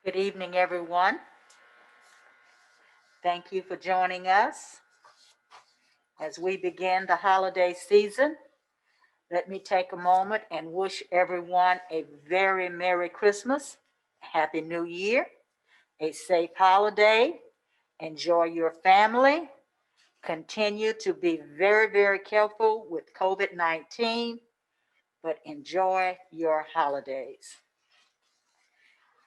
Good evening, everyone. Thank you for joining us. As we begin the holiday season, let me take a moment and wish everyone a very Merry Christmas, Happy New Year, a safe holiday. Enjoy your family. Continue to be very, very careful with COVID-19, but enjoy your holidays.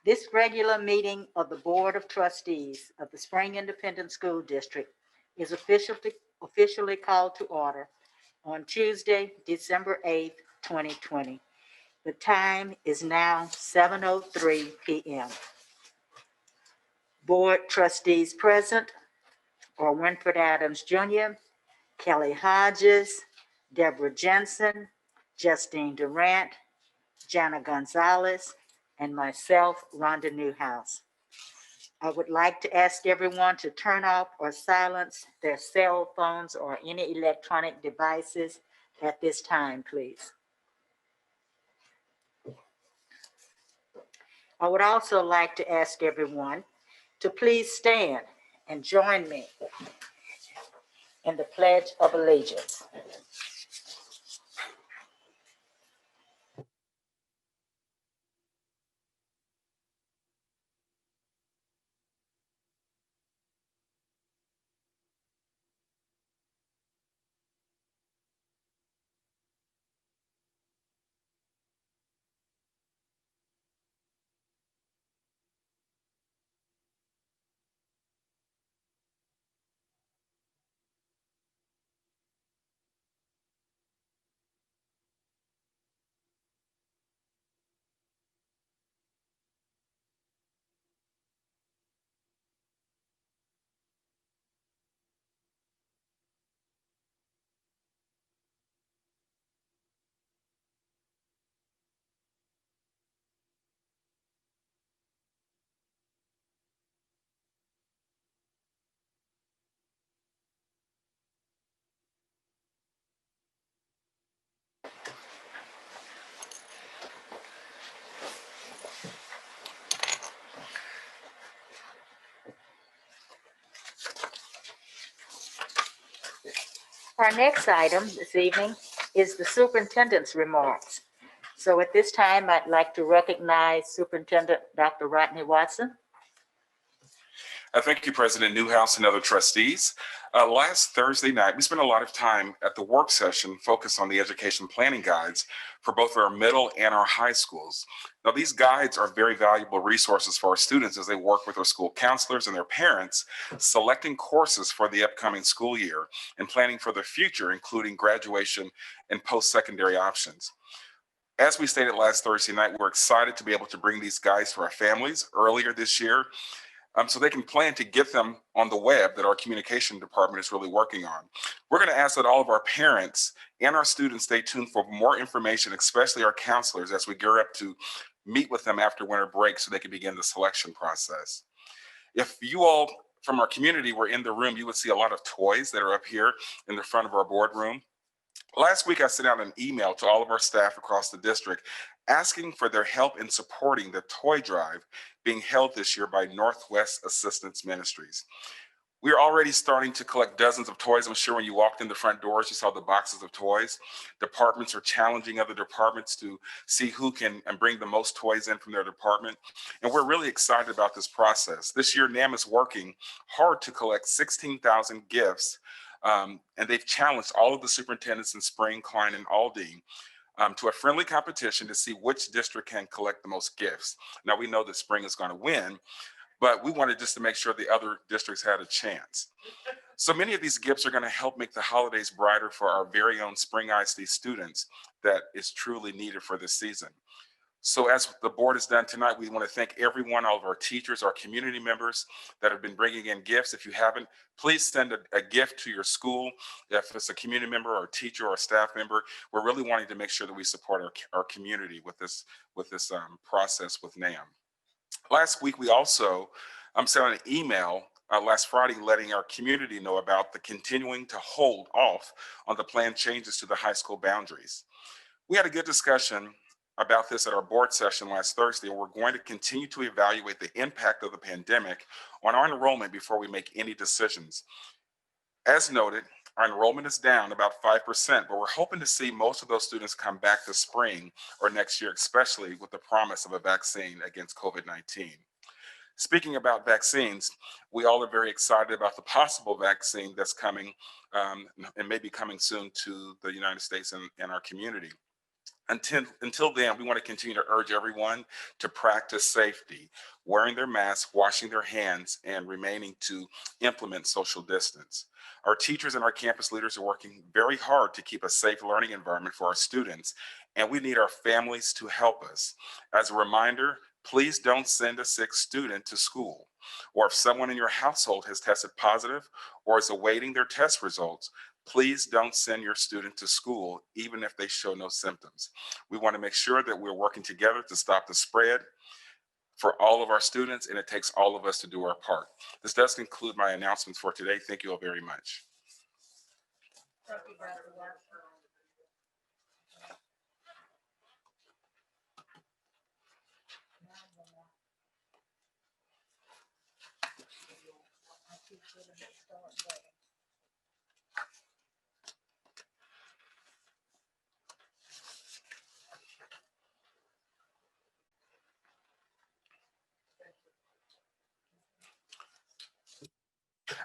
This regular meeting of the Board of Trustees of the Spring Independent School District is officially called to order on Tuesday, December 8th, 2020. The time is now 7:03 p.m. Board trustees present are Winfred Adams Jr., Kelly Hodges, Deborah Jensen, Justine Durant, Jana Gonzalez, and myself, Rhonda Newhouse. I would like to ask everyone to turn off or silence their cell phones or any electronic devices at this time, please. I would also like to ask everyone to please stand and join me in the Pledge of Allegiance. Our next item this evening is the superintendent's remarks. So at this time, I'd like to recognize Superintendent Dr. Rodney Watson. Thank you, President Newhouse and other trustees. Last Thursday night, we spent a lot of time at the work session focused on the education planning guides for both our middle and our high schools. Now, these guides are very valuable resources for our students as they work with our school counselors and their parents, selecting courses for the upcoming school year and planning for the future, including graduation and post-secondary options. As we stated last Thursday night, we're excited to be able to bring these guides to our families earlier this year so they can plan to get them on the web that our communication department is really working on. We're going to ask that all of our parents and our students stay tuned for more information, especially our counselors, as we gear up to meet with them after winter break so they can begin the selection process. If you all from our community were in the room, you would see a lot of toys that are up here in the front of our boardroom. Last week, I sent out an email to all of our staff across the district asking for their help in supporting the toy drive being held this year by Northwest Assistance Ministries. We're already starting to collect dozens of toys. I'm sure when you walked in the front doors, you saw the boxes of toys. Departments are challenging other departments to see who can and bring the most toys in from their department. And we're really excited about this process. This year, NAM is working hard to collect 16,000 gifts. And they've challenged all of the superintendents in Spring, Klein, and Aldine to a friendly competition to see which district can collect the most gifts. Now we know that Spring is going to win, but we wanted just to make sure the other districts had a chance. So many of these gifts are going to help make the holidays brighter for our very own Spring ISD students that is truly needed for this season. So as the board has done tonight, we want to thank everyone, all of our teachers, our community members that have been bringing in gifts. If you haven't, please send a gift to your school. If it's a community member or a teacher or a staff member, we're really wanting to make sure that we support our community with this process with NAM. Last week, we also sent an email last Friday letting our community know about the continuing to hold off on the planned changes to the high school boundaries. We had a good discussion about this at our board session last Thursday, and we're going to continue to evaluate the impact of the pandemic on our enrollment before we make any decisions. As noted, our enrollment is down about 5%, but we're hoping to see most of those students come back this spring or next year, especially with the promise of a vaccine against COVID-19. Speaking about vaccines, we all are very excited about the possible vaccine that's coming and maybe coming soon to the United States and our community. Until then, we want to continue to urge everyone to practice safety, wearing their masks, washing their hands, and remaining to implement social distance. Our teachers and our campus leaders are working very hard to keep a safe learning environment for our students, and we need our families to help us. As a reminder, please don't send a sick student to school. Or if someone in your household has tested positive or is awaiting their test results, please don't send your student to school, even if they show no symptoms. We want to make sure that we're working together to stop the spread for all of our students, and it takes all of us to do our part. This does conclude my announcements for today. Thank you all very much. Thank you, Dr. Watson.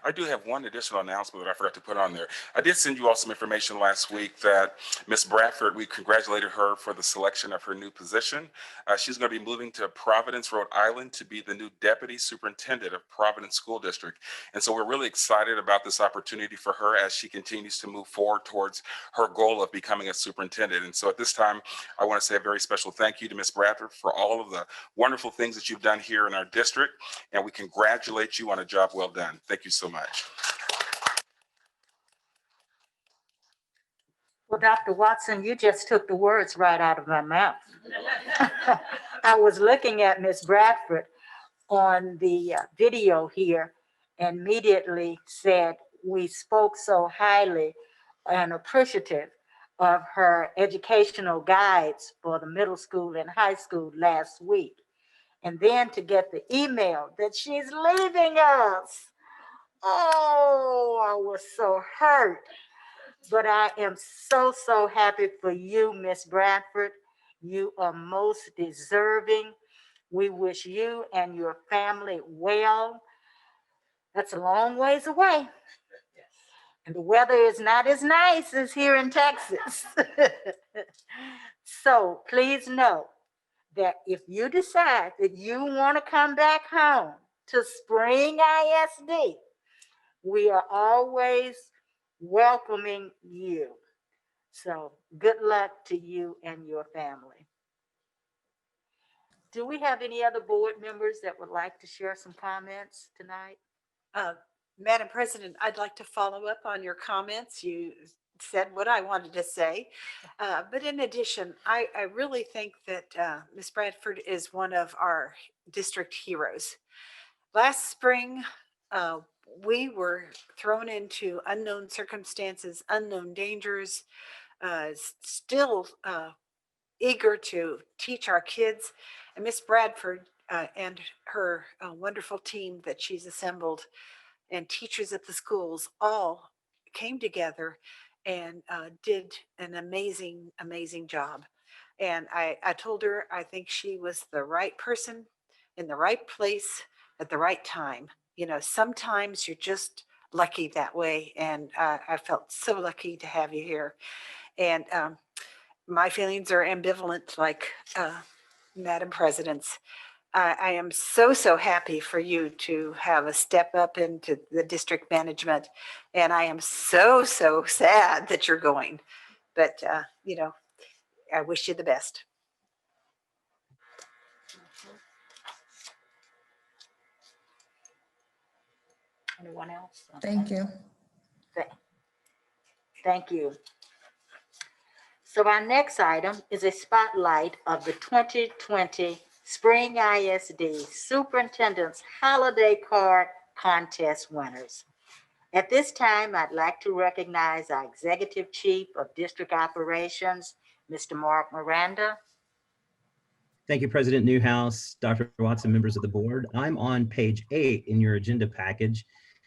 I do have one additional announcement that I forgot to put on there. I did send you all some information last week that Ms. Bradford, we congratulated her for the selection of her new position. She's going to be moving to Providence, Rhode Island to be the new Deputy Superintendent of Providence School District. And so we're really excited about this opportunity for her as she continues to move forward towards her goal of becoming a superintendent. And so at this time, I want to say a very special thank you to Ms. Bradford for all of the wonderful things that you've done here in our district. And we congratulate you on a job well done. Thank you so much. Well, Dr. Watson, you just took the words right out of my mouth. I was looking at Ms. Bradford on the video here and immediately said we spoke so highly and appreciative of her educational guides for the middle school and high school last week. And then to get the email that she's leaving us. Oh, I was so hurt. But I am so, so happy for you, Miss Bradford. You are most deserving. We wish you and your family well. That's a long ways away. And the weather is not as nice as here in Texas. So please know that if you decide that you want to come back home to Spring ISD, we are always welcoming you. So good luck to you and your family. Do we have any other board members that would like to share some comments tonight? Madam President, I'd like to follow up on your comments. You said what I wanted to say. But in addition, I really think that Ms. Bradford is one of our district heroes. Last spring, we were thrown into unknown circumstances, unknown dangers, still eager to teach our kids. And Miss Bradford and her wonderful team that she's assembled and teachers at the schools all came together and did an amazing, amazing job. And I told her I think she was the right person in the right place at the right time. You know, sometimes you're just lucky that way. And I felt so lucky to have you here. And my feelings are ambivalent, like Madam President's. I am so, so happy for you to have a step up into the district management. And I am so, so sad that you're going. But, you know, I wish you the best. Anyone else? Thank you. Thank you. So our next item is a spotlight of the 2020 Spring ISD Superintendent's Holiday Card Contest winners. At this time, I'd like to recognize our Executive Chief of District Operations, Mr. Mark Miranda. Thank you, President Newhouse, Dr. Watson, members of the board. I'm on page 8 in your agenda package,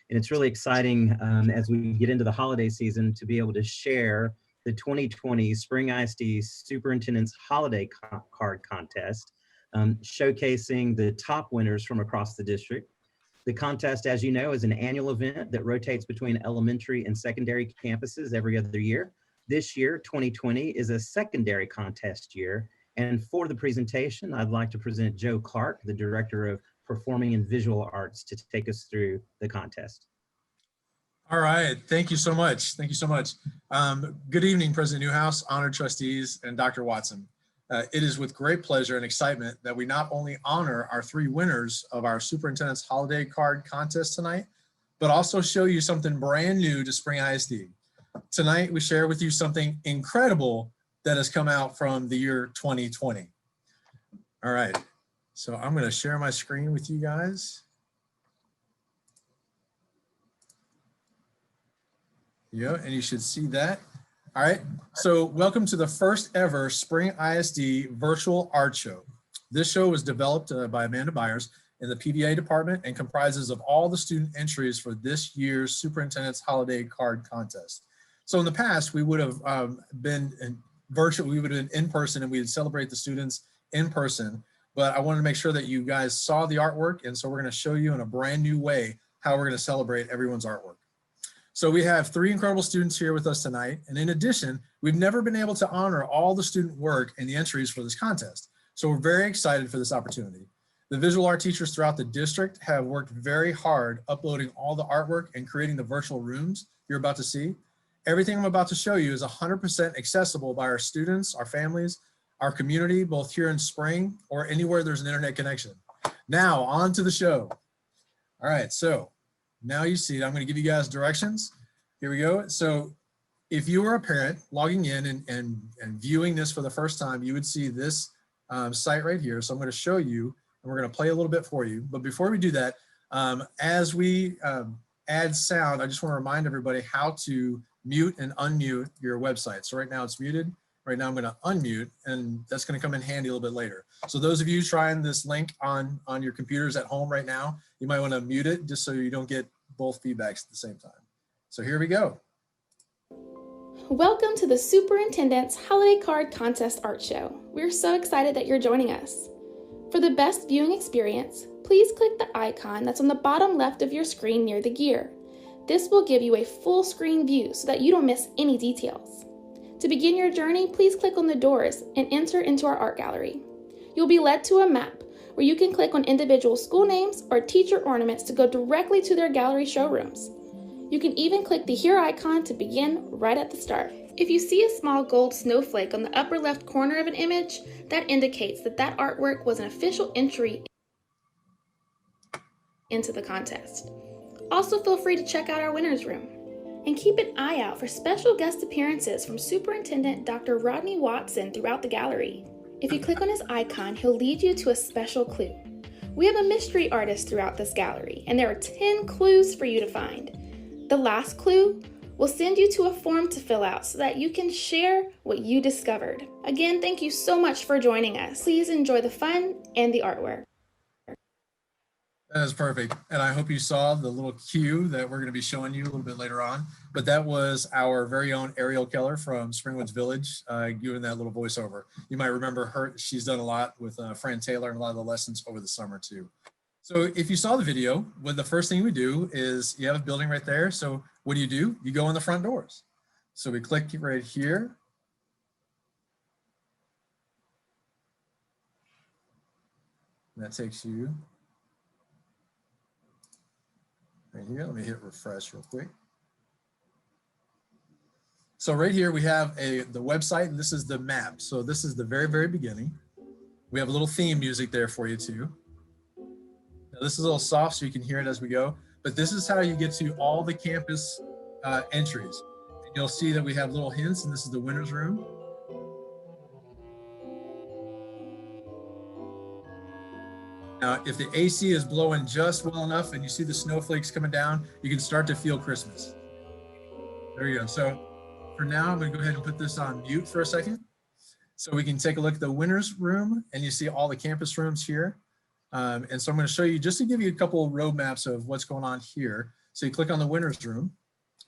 and it's really exciting as we get into the holiday season to be able to share the 2020 Spring ISD Superintendent's Holiday Card Contest, showcasing the top winners from across the district. The contest, as you know, is an annual event that rotates between elementary and secondary campuses every other year. This year, 2020, is a secondary contest year. And for the presentation, I'd like to present Joe Clark, the Director of Performing and Visual Arts, to take us through the contest. All right, thank you so much. Thank you so much. Good evening, President Newhouse, honored trustees, and Dr. Watson. It is with great pleasure and excitement that we not only honor our 3 winners of our Superintendent's Holiday Card Contest tonight, but also show you something brand new to Spring ISD. Tonight, we share with you something incredible that has come out from the year 2020. All right, so I'm going to share my screen with you guys. Yeah, and you should see that. All right, so welcome to the first ever Spring ISD Virtual Art Show. This show was developed by Amanda Byers in the PVA department and comprises of all the student entries for this year's Superintendent's Holiday Card Contest. So in the past, we would have been in virtual, we would have been in person and we'd celebrate the students in person, but I wanted to make sure that you guys saw the artwork, and so we're going to show you in a brand new way how we're going to celebrate everyone's artwork. So we have 3 incredible students here with us tonight. And in addition, we've never been able to honor all the student work and the entries for this contest. So we're very excited for this opportunity. The visual art teachers throughout the district have worked very hard uploading all the artwork and creating the virtual rooms you're about to see. Everything I'm about to show you is 100% accessible by our students, our families, our community, both here in Spring or anywhere there's an internet connection. Now on to the show. All right, so now you see it. I'm going to give you guys directions. Here we go. So if you were a parent logging in and viewing this for the first time, you would see this site right here. So I'm going to show you, and we're going to play a little bit for you. But before we do that, as we add sound, I just want to remind everybody how to mute and unmute your website. So right now it's muted. Right now I'm going to unmute, and that's going to come in handy a little bit later. So those of you trying this link on your computers at home right now, you might want to mute it just so you don't get both feedbacks at the same time. So here we go. Welcome to the Superintendent's Holiday Card Contest Art Show. We're so excited that you're joining us. For the best viewing experience, please click the icon that's on the bottom left of your screen near the gear. This will give you a full screen view so that you don't miss any details. To begin your journey, please click on the doors and enter into our art gallery. You'll be led to a map where you can click on individual school names or teacher ornaments to go directly to their gallery showrooms. You can even click the Here icon to begin right at the start. If you see a small gold snowflake on the upper left corner of an image, that indicates that that artwork was an official entry into the contest. Also, feel free to check out our winner's room. And keep an eye out for special guest appearances from Superintendent Dr. Rodney Watson throughout the gallery. If you click on his icon, he'll lead you to a special clue. We have a mystery artist throughout this gallery, and there are 10 clues for you to find. The last clue will send you to a form to fill out so that you can share what you discovered. Again, thank you so much for joining us. Please enjoy the fun and the artwork. That is perfect. And I hope you saw the little cue that we're going to be showing you a little bit later on. But that was our very own Ariel Keller from Springwoods Village doing that little voiceover. You might remember her. She's done a lot with Fran Taylor and a lot of the lessons over the summer too. So if you saw the video, the first thing we do is you have a building right there. So what do? You go in the front doors. So we click right here. And that takes you right here. Let me hit refresh real quick. So right here we have the website, and this is the map. So this is the very, very beginning. We have a little theme music there for you too. Now this is a little soft so you can hear it as we go, but this is how you get to all the campus entries. And you'll see that we have little hints, and this is the winner's room. Now, if the AC is blowing just well enough and you see the snowflakes coming down, you can start to feel Christmas. There you go. So for now, I'm going to go ahead and put this on mute for a second. So we can take a look at the winners room, and you see all the campus rooms here. And so I'm going to show you, just to give you a couple of roadmaps of what's going on here. So you click on the winners room,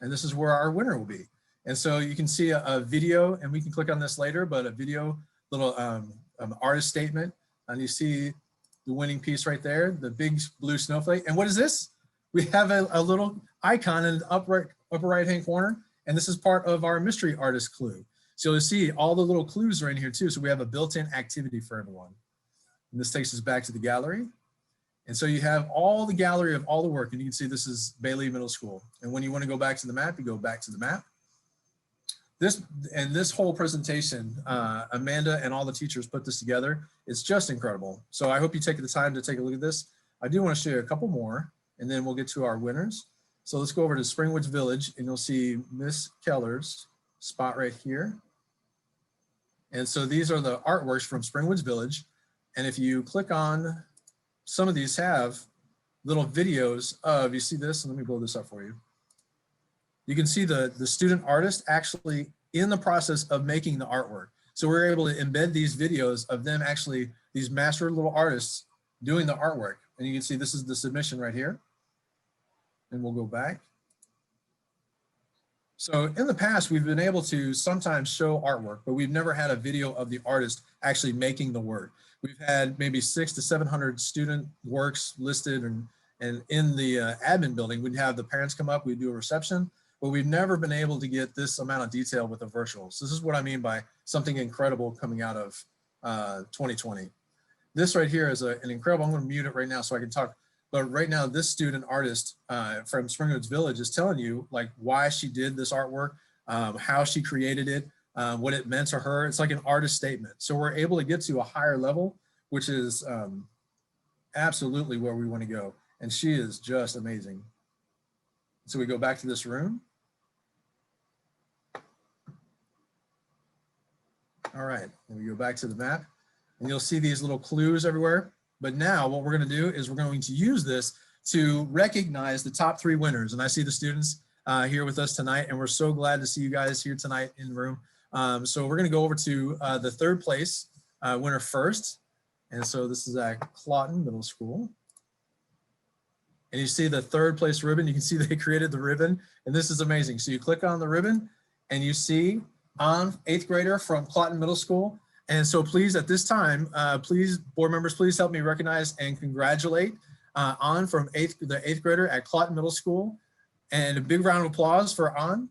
and this is where our winner will be. And so you can see a video, and we can click on this later, but a video, little artist statement, and you see the winning piece right there, the big blue snowflake. And what is this? We have a little icon in the upper right-hand corner, and this is part of our mystery artist clue. So you'll see all the little clues are in here too. So we have a built-in activity for everyone. And this takes us back to the gallery. And so you have all the gallery of all the work, and you can see this is Bailey Middle School. And when you want to go back to the map, you go back to the map. This whole presentation, Amanda and all the teachers put this together. It's just incredible. So I hope you take the time to take a look at this. I do want to show you a couple more, and then we'll get to our winners. So let's go over to Springwoods Village, and you'll see Miss Keller's spot right here. And so these are the artworks from Springwoods Village. And if you click on, some of these have little videos of, you see this? And let me blow this up for you. You can see the student artist actually in the process of making the artwork. So we're able to embed these videos of them actually, these master little artists doing the artwork. And you can see this is the submission right here. And we'll go back. So in the past, we've been able to sometimes show artwork, but we've never had a video of the artist actually making the work. We've had maybe 600 to 700 student works listed, and in the admin building, we'd have the parents come up, we'd do a reception, but we've never been able to get this amount of detail with a virtual. So this is what I mean by something incredible coming out of 2020. This right here is an incredible, I'm gonna mute it right now so I can talk. But right now, this student artist from Springwoods Village is telling you like why she did this artwork, how she created it, what it meant to her. It's like an artist statement. So we're able to get to a higher level, which is absolutely where we want to go. And she is just amazing. So we go back to this room. All right, and we go back to the map, and you'll see these little clues everywhere. But now what we're going to do is we're going to use this to recognize the top 3 winners. And I see the students here with us tonight, and we're so glad to see you guys here tonight in the room. So we're going to go over to the 3rd place winner first. And so this is at Clawton Middle School. And you see the 3rd place ribbon. You can see they created the ribbon, and this is amazing. So you click on the ribbon, and you see on 8th grader from Clawton Middle School. And so please, at this time, please, board members, please help me recognize and congratulate On from the 8th grader at Clawton Middle School. And a big round of applause for On.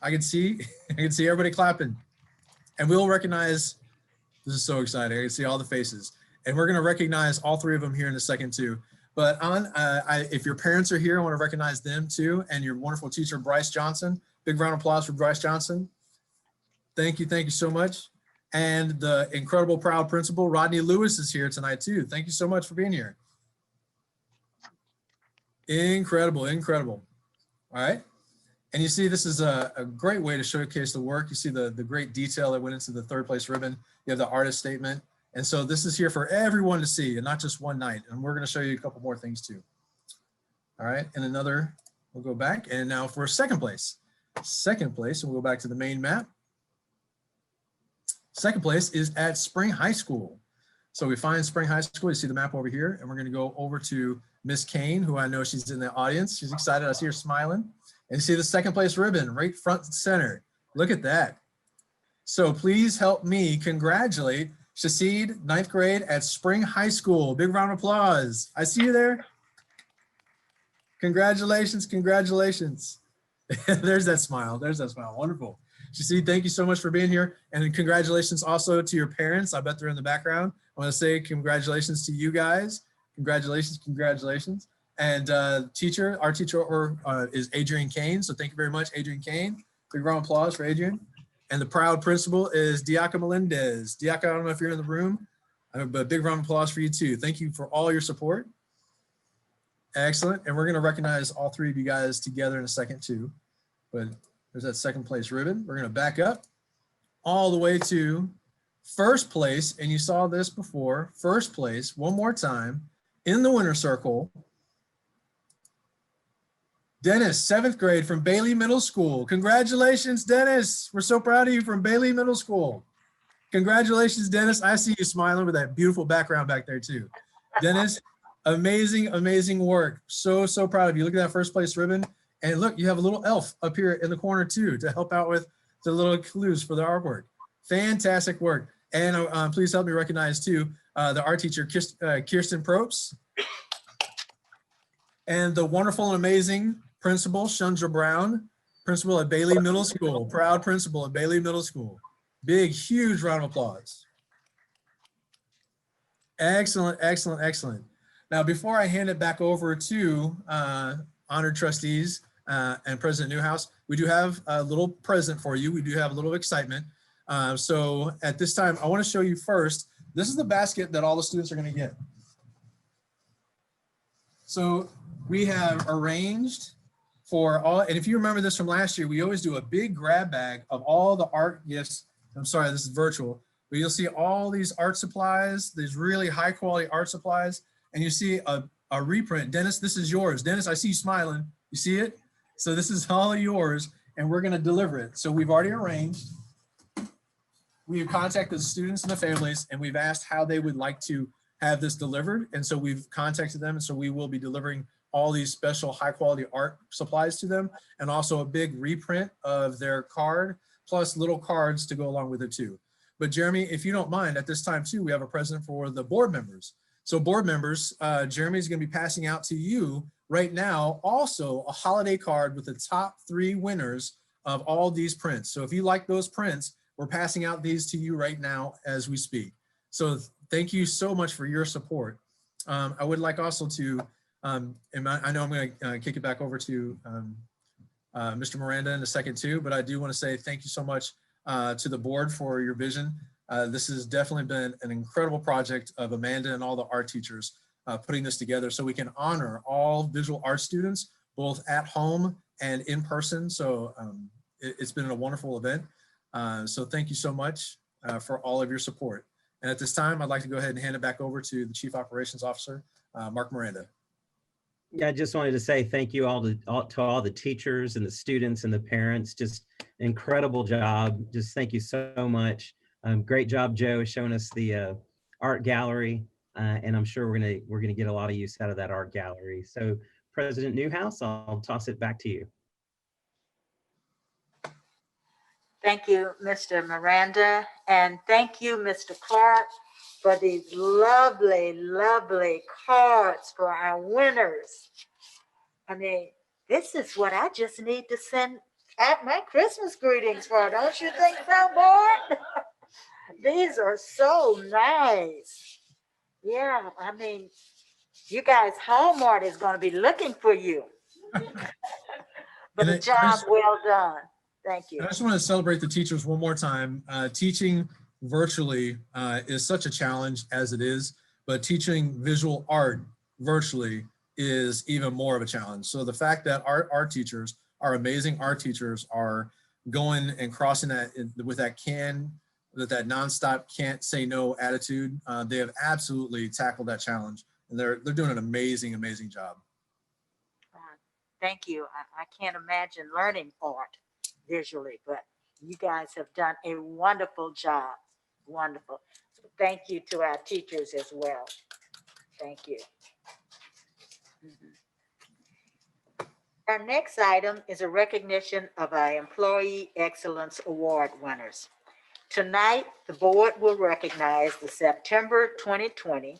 I can see everybody clapping. And we'll recognize, this is so exciting. I can see all the faces. And we're gonna recognize all 3 of them here in a second too. But On, if your parents are here, I wanna recognize them too. And your wonderful teacher, Bryce Johnson. Big round of applause for Bryce Johnson. Thank you so much. And the incredible proud principal, Rodney Lewis, is here tonight too. Thank you so much for being here. Incredible, incredible. All right. And you see, this is a great way to showcase the work. You see the great detail that went into the 3rd place ribbon. You have the artist statement. And so this is here for everyone to see and not just one night. And we're going to show you a couple more things too. All right. And another, we'll go back. And now for 2nd place. 2nd place, and we'll go back to the main map. 2nd place is at Spring High School. So we find Spring High School, you see the map over here, and we're gonna go over to Miss Kane, who I know she's in the audience. She's excited, I see her smiling. And you see the 2nd place ribbon right front and center. Look at that. So please help me congratulate Shasid, 9th grade at Spring High School. Big round of applause. I see you there. Congratulations, congratulations. There's that smile, wonderful. Shasid, thank you so much for being here. And congratulations also to your parents. I bet they're in the background. I want to say congratulations to you guys. Congratulations, congratulations. And our teacher is Adrian Kane. So thank you very much, Adrian Kane. Big round of applause for Adrian. And the proud principal is Diaca Melendez. Diaca, I don't know if you're in the room, but big round of applause for you too. Thank you for all your support. Excellent. And we're going to recognize all 3 of you guys together in a second too. But there's that 2nd place ribbon. We're going to back up all the way to 1st place. And you saw this before. 1st place, one more time, in the winner circle. Dennis, 7th grade from Bailey Middle School. Congratulations, Dennis. We're so proud of you from Bailey Middle School. Congratulations, Dennis. I see you smiling with that beautiful background back there too. Dennis, amazing, amazing work. So, so proud of you. Look at that first place ribbon. And look, you have a little elf up here in the corner too to help out with the little clues for the artwork. Fantastic work. And please help me recognize too, the art teacher, Kirsten Probst, and the wonderful and amazing principal, Shundra Brown, principal at Bailey Middle School, proud principal at Bailey Middle School. Big, huge round of applause. Excellent, excellent, excellent. Now, before I hand it back over to honored trustees and President Newhouse, we do have a little present for you. We do have a little excitement. So at this time, I want to show you first, this is the basket that all the students are going to get. So we have arranged for all, and if you remember this from last year, we always do a big grab bag of all the art gifts. I'm sorry, this is virtual, but you'll see all these art supplies, these really high quality art supplies, and you see a reprint. Dennis, this is yours. Dennis, I see you smiling. You see it? So this is all yours, and we're gonna deliver it. So we've already arranged. We've contacted the students and the families, and we've asked how they would like to have this delivered. And so we've contacted them, and so we will be delivering all these special high quality art supplies to them, and also a big reprint of their card, plus little cards to go along with it too. But Jeremy, if you don't mind, at this time too, we have a present for the board members. So board members, Jeremy is going to be passing out to you right now also a holiday card with the top 3 winners of all these prints. So if you like those prints, we're passing out these to you right now as we speak. So thank you so much for your support. I would like also to, and I know I'm going to kick it back over to Mr. Miranda in a second too, but I do want to say thank you so much to the board for your vision. This has definitely been an incredible project of Amanda and all the art teachers putting this together so we can honor all visual art students, both at home and in person. So it's been a wonderful event. So thank you so much for all of your support. And at this time, I'd like to go ahead and hand it back over to the Chief Operations Officer, Mark Miranda. Yeah, I just wanted to say thank you all to all the teachers and the students and the parents. Just incredible job. Just thank you so much. Great job, Joe, showing us the art gallery, and I'm sure we're gonna get a lot of use out of that art gallery. So, President Newhouse, I'll toss it back to you. Thank you, Mr. Miranda, and thank you, Mr. Clark, for these lovely, lovely cards for our winners. I mean, this is what I just need to send out my Christmas greetings for, don't you think so, board? These are so nice. Yeah, I mean, you guys, Hallmark is going to be looking for you. But a job well done. Thank you. I just want to celebrate the teachers one more time. Teaching virtually is such a challenge as it is, but teaching visual art virtually is even more of a challenge. So the fact that our art teachers, our amazing art teachers, are going and crossing that with that nonstop can't say no attitude, they have absolutely tackled that challenge, and they're doing an amazing, amazing job. Thank you. I can't imagine learning art visually, but you guys have done a wonderful job. Wonderful. So thank you to our teachers as well. Thank you. Our next item is a recognition of our Employee Excellence Award winners. Tonight, the board will recognize the September 2020,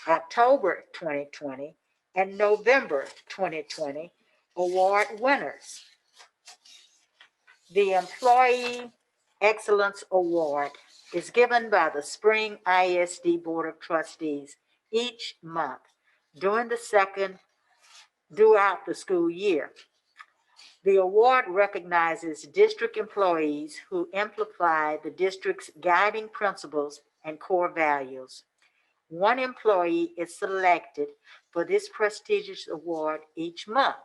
October 2020, and November 2020 award winners. The Employee Excellence Award is given by the Spring ISD Board of Trustees each month throughout the school year. The award recognizes district employees who amplify the district's guiding principles and core values. One employee is selected for this prestigious award each month.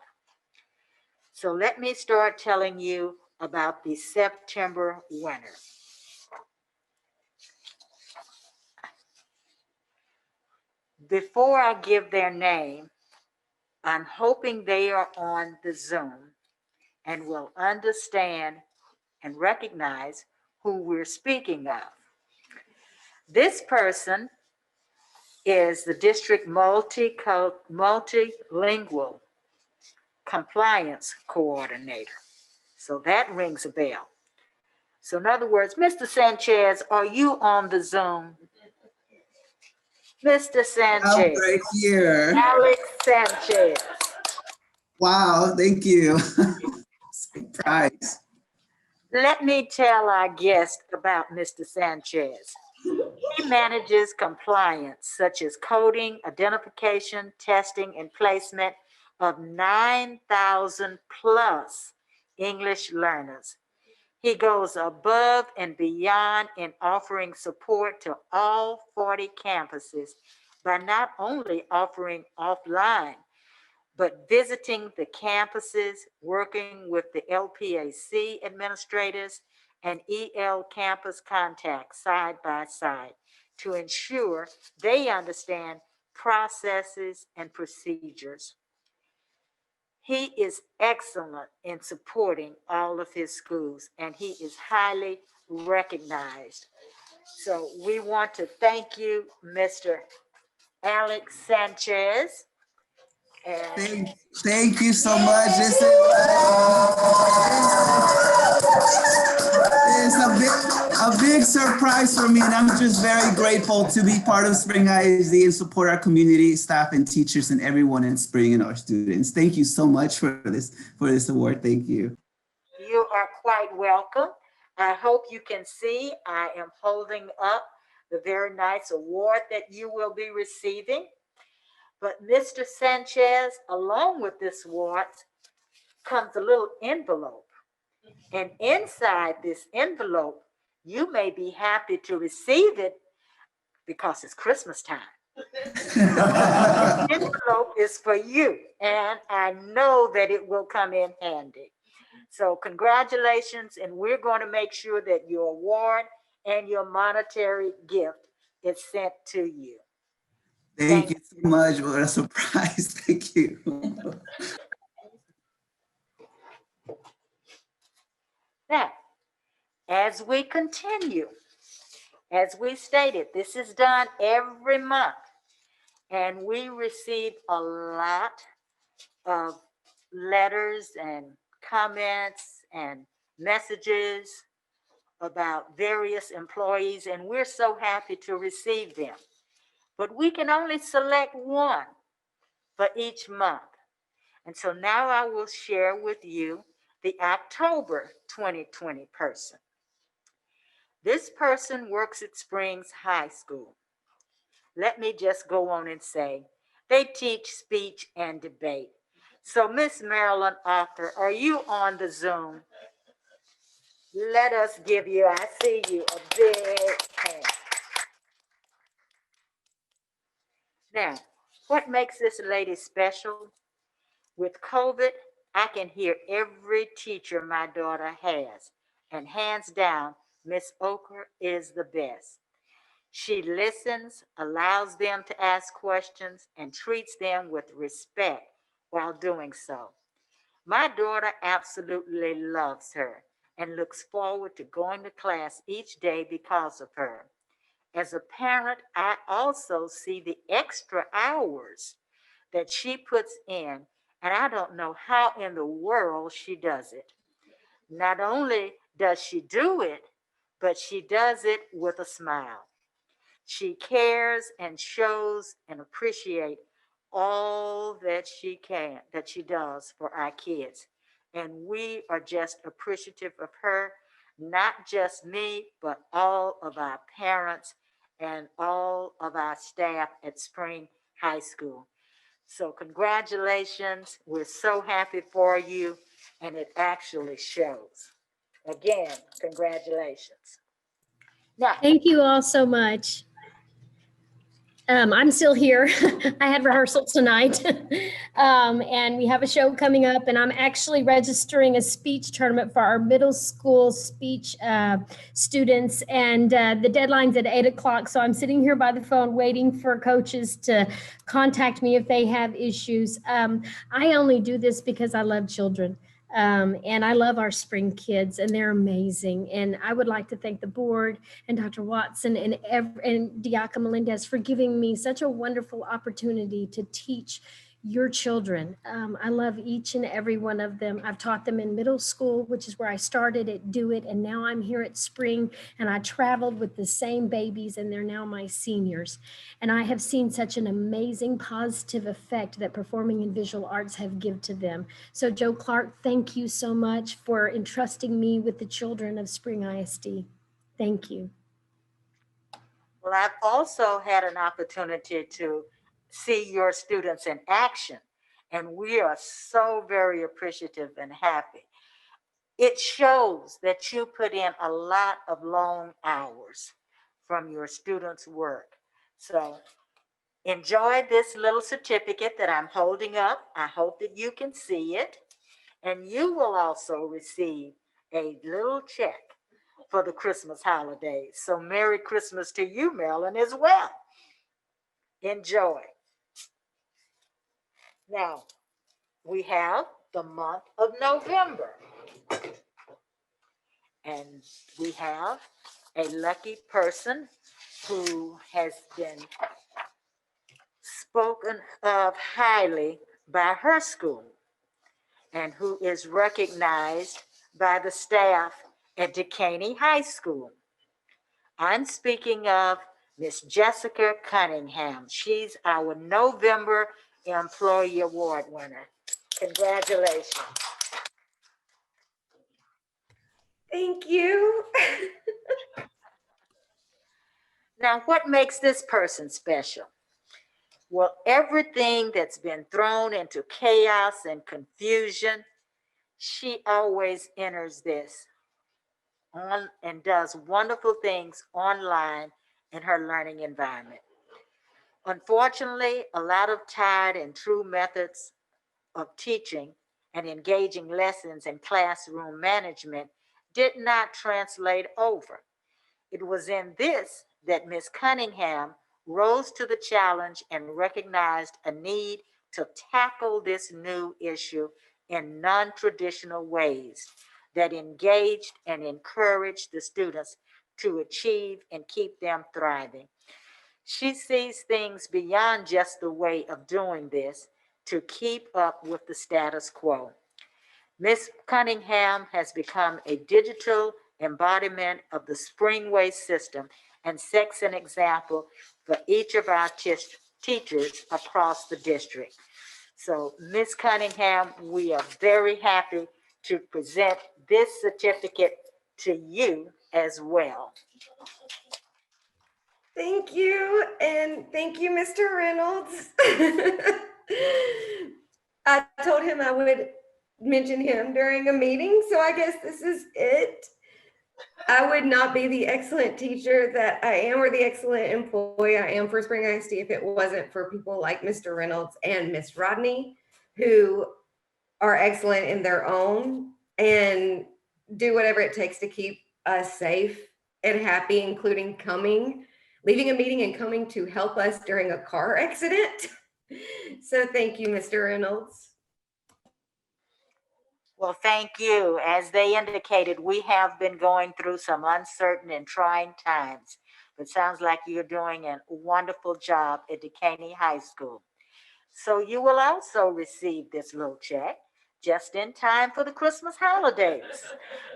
So let me start telling you about the September winner. Before I give their name, I'm hoping they are on the Zoom and will understand and recognize who we're speaking of. This person is the district multilingual compliance coordinator. So that rings a bell. So in other words, Mr. Sanchez, are you on the Zoom? Mr. Sanchez, Right here. Alex Sanchez. Wow, thank you. Surprise. Let me tell our guest about Mr. Sanchez. He manages compliance such as coding, identification, testing, and placement of 9,000 plus English learners. He goes above and beyond in offering support to all 40 campuses by not only offering offline, but visiting the campuses, working with the LPAC administrators and EL campus contacts side by side to ensure they understand processes and procedures. He is excellent in supporting all of his schools, and he is highly recognized. So we want to thank you, Mr. Alex Sanchez. And Thank you so much. This is a big surprise for me, and I'm just very grateful to be part of Spring ISD and support our community, staff, and teachers, and everyone in Spring and our students. Thank you so much for this award. Thank you. you are quite welcome. I hope you can see I am holding up the very nice award that you will be receiving. But Mr. Sanchez, along with this award, comes a little envelope. And inside this envelope, you may be happy to receive it because it's Christmas time. The envelope is for you, and I know that it will come in handy. So congratulations, and we're going to make sure that your award and your monetary gift is sent to you. Thank you so much. What a surprise. Thank you. Now, as we continue, as we stated, this is done every month, and we receive a lot of letters and comments and messages about various employees, and we're so happy to receive them. But we can only select one for each month. And so now I will share with you the October 2020 person. This person works at Springs High School. Let me just go on and say, they teach speech and debate. So Miss Marilyn Arthur, are you on the Zoom? Let us give you, I see you, a big hand. Now, what makes this lady special? With COVID, I can hear every teacher my daughter has, and hands down, Miss Oker is the best. She listens, allows them to ask questions, and treats them with respect while doing so. My daughter absolutely loves her and looks forward to going to class each day because of her. As a parent, I also see the extra hours that she puts in, and I don't know how in the world she does it. Not only does she do it, but she does it with a smile. She cares and shows and appreciates all that she does for our kids. And we are just appreciative of her, not just me, but all of our parents and all of our staff at Spring High School. So congratulations. We're so happy for you, and it actually shows. Again, congratulations. Now, Thank you all so much. I'm still here. I had rehearsal tonight. And we have a show coming up, and I'm actually registering a speech tournament for our middle school speech students. And the deadline's at 8 o'clock. So I'm sitting here by the phone waiting for coaches to contact me if they have issues. I only do this because I love children. And I love our spring kids, and they're amazing. And I would like to thank the board and Dr. Watson and Diaca Melendez for giving me such a wonderful opportunity to teach your children. I love each and every one of them. I've taught them in middle school, which is where I started at Do It, and now I'm here at Spring, and I traveled with the same babies, and they're now my seniors. And I have seen such an amazing positive effect that performing in visual arts have given to them. So Joe Clark, thank you so much for entrusting me with the children of Spring ISD. Thank you. Well, I've also had an opportunity to see your students in action, and we are so very appreciative and happy. It shows that you put in a lot of long hours from your students' work. So enjoy this little certificate that I'm holding up. I hope that you can see it. And you will also receive a little check for the Christmas holidays. So Merry Christmas to you, Marilyn, as well. Enjoy. Now, we have the month of November. And we have a lucky person who has been spoken of highly by her school and who is recognized by the staff at Dekaney High School. I'm speaking of Miss Jessica Cunningham. She's our November Employee Award winner. Congratulations. Thank you. Now, what makes this person special? Well, everything that's been thrown into chaos and confusion, she always enters this on and does wonderful things online in her learning environment. Unfortunately, a lot of tried and true methods of teaching and engaging lessons in classroom management did not translate over. It was in this that Ms. Cunningham rose to the challenge and recognized a need to tackle this new issue in non-traditional ways that engaged and encouraged the students to achieve and keep them thriving. She sees things beyond just the way of doing this to keep up with the status quo. Ms. Cunningham has become a digital embodiment of the Springway system and sets an example for each of our teachers across the district. So, Ms. Cunningham, we are very happy to present this certificate to you as well. Thank you. And thank you, Mr. Reynolds. I told him I would mention him during a meeting, so I guess this is it. I would not be the excellent teacher that I am or the excellent employee I am for Spring ISD if it wasn't for people like Mr. Reynolds and Miss Rodney, who are excellent in their own and do whatever it takes to keep us safe and happy, including leaving a meeting and coming to help us during a car accident. So thank you, Mr. Reynolds. Well, thank you. As they indicated, we have been going through some uncertain and trying times. It sounds like you're doing a wonderful job at Dekaney High School. So you will also receive this little check just in time for the Christmas holidays.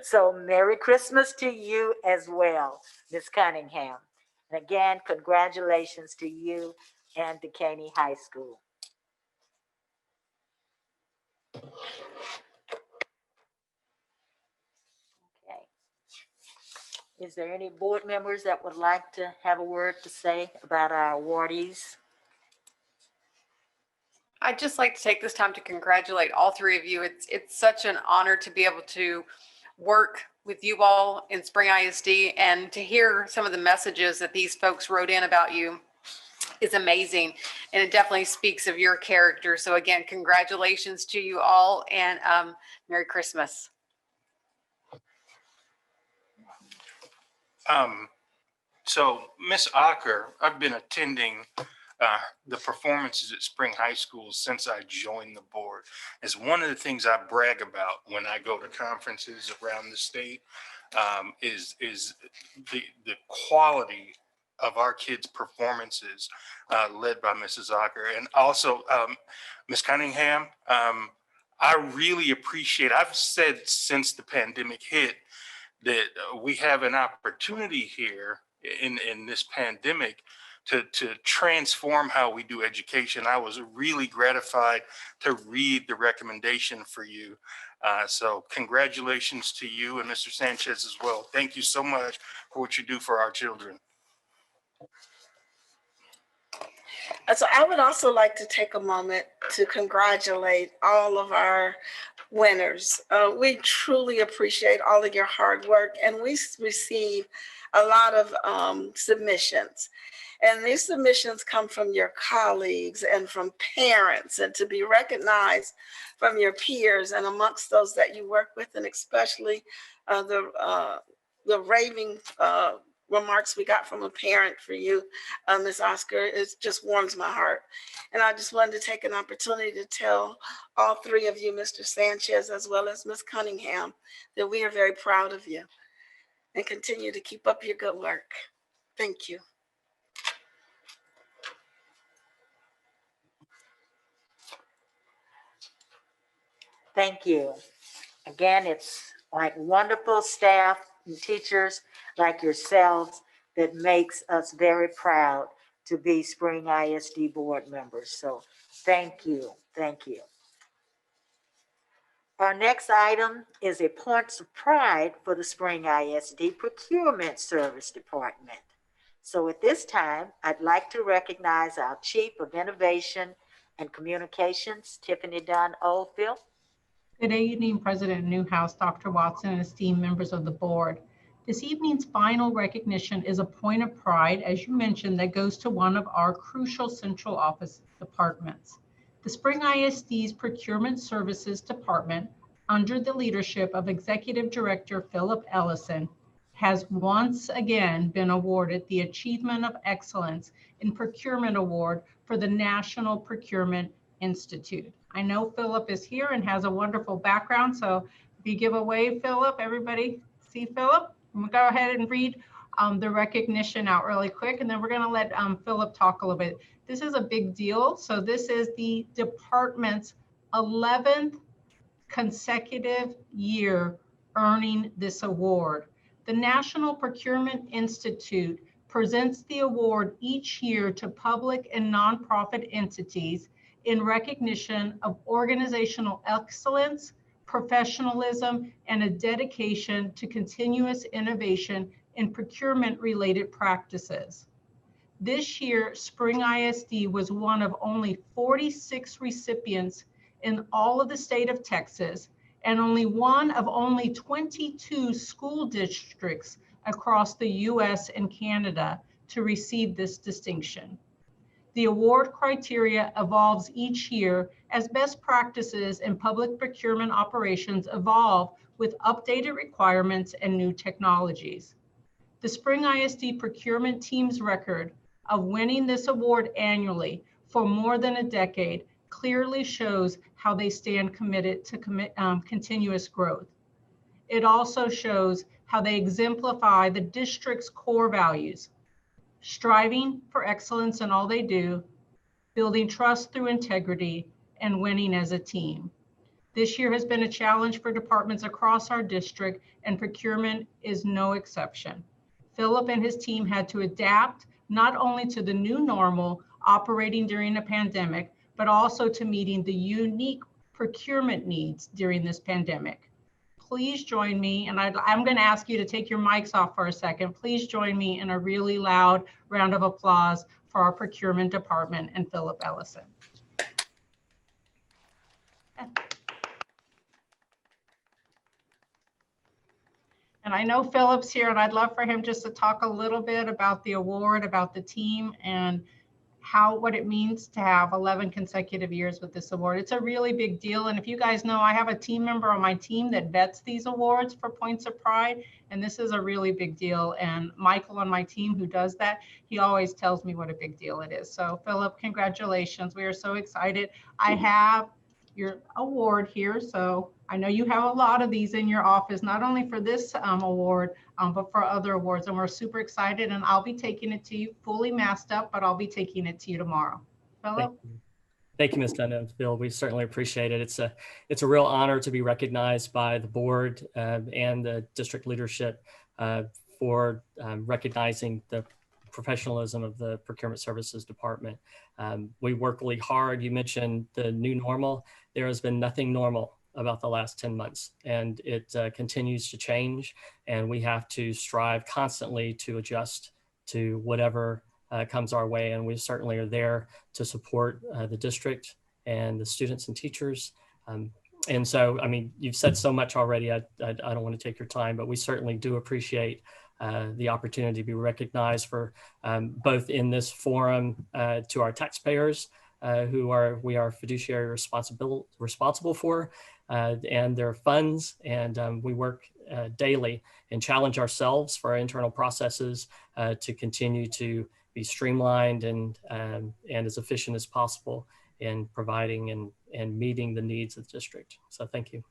So Merry Christmas to you as well, Ms. Cunningham. And again, congratulations to you and Dekaney High School. Okay. Is there any board members that would like to have a word to say about our awardees? I'd just like to take this time to congratulate all three of you. It's such an honor to be able to work with you all in Spring ISD, and to hear some of the messages that these folks wrote in about you is amazing. And it definitely speaks of your character. So again, congratulations to you all, and Merry Christmas. So Miss Acker, I've been attending the performances at Spring High School since I joined the board is one of the things I brag about when I go to conferences around the state. Is the quality of our kids' performances, led by Mrs. Ocker, and also Ms. Cunningham. I really appreciate. I've said since the pandemic hit that we have an opportunity here in this pandemic to transform how we do education. I was really gratified to read the recommendation for you. So congratulations to you and Mr. Sanchez as well. Thank you so much for what you do for our children. So I would also like to take a moment to congratulate all of our winners. We truly appreciate all of your hard work, and we receive a lot of submissions. And these submissions come from your colleagues and from parents, and to be recognized from your peers and amongst those that you work with, and especially the raving remarks we got from a parent for you, Ms. Oscar, it just warms my heart. And I just wanted to take an opportunity to tell all three of you, Mr. Sanchez, as well as Ms. Cunningham, that we are very proud of you and continue to keep up your good work. Thank you. Thank you. Again, it's like wonderful staff and teachers like yourselves that makes us very proud to be Spring ISD board members. So thank you, thank you. Our next item is a points of pride for the Spring ISD Procurement Service Department. So at this time, I'd like to recognize our Chief of Innovation and Communications, Tiffany Dunn Oldfield. Good evening, President Newhouse, Dr. Watson, and esteemed members of the board. This evening's final recognition is a point of pride, as you mentioned, that goes to one of our crucial central office departments. The Spring ISD's Procurement Services Department, under the leadership of Executive Director Philip Ellison, has once again been awarded the Achievement of Excellence in Procurement Award for the National Procurement Institute. I know Philip is here and has a wonderful background, so if you give a wave, Philip, everybody see Philip? I'm gonna go ahead and read the recognition out really quick, and then we're gonna let Philip talk a little bit. This is a big deal. So this is the department's 11th consecutive year earning this award. The National Procurement Institute presents the award each year to public and nonprofit entities in recognition of organizational excellence, professionalism, and a dedication to continuous innovation in procurement-related practices. This year, Spring ISD was one of only 46 recipients in all of the state of Texas, and only one of only 22 school districts across the US and Canada to receive this distinction. The award criteria evolves each year as best practices in public procurement operations evolve with updated requirements and new technologies. The Spring ISD procurement team's record of winning this award annually for more than a decade clearly shows how they stand committed to continuous growth. It also shows how they exemplify the district's core values: striving for excellence in all they do, building trust through integrity, and winning as a team. This year has been a challenge for departments across our district, and procurement is no exception. Philip and his team had to adapt not only to the new normal operating during a pandemic, but also to meeting the unique procurement needs during this pandemic. Please join me, and I'm going to ask you to take your mics off for a second. Please join me in a really loud round of applause for our procurement department and Philip Ellison. And I know Philip's here, and I'd love for him just to talk a little bit about the award, about the team, and what it means to have 11 consecutive years with this award. It's a really big deal. And if you guys know, I have a team member on my team that vets these awards for Points of Pride. And this is a really big deal. And Michael on my team who does that, he always tells me what a big deal it is. So Philip, congratulations. We are so excited. I have your award here. So I know you have a lot of these in your office, not only for this award, but for other awards. And we're super excited, and I'll be taking it to you fully masked up, but I'll be taking it to you tomorrow. Philip? Thank you, Ms. Dunn-Bill. We certainly appreciate it. It's a real honor to be recognized by the board and the district leadership for recognizing the professionalism of the Procurement Services Department. We work really hard. You mentioned the new normal. There has been nothing normal about the last 10 months, and it continues to change, and we have to strive constantly to adjust to whatever comes our way, and we certainly are there to support the district and the students and teachers. And so, I mean, you've said so much already. I don't want to take your time, but we certainly do appreciate the opportunity to be recognized for both in this forum to our taxpayers, who we are fiduciary responsible for, and their funds. And we work daily and challenge ourselves for our internal processes to continue to be streamlined and as efficient as possible in providing and meeting the needs of the district. So thank you.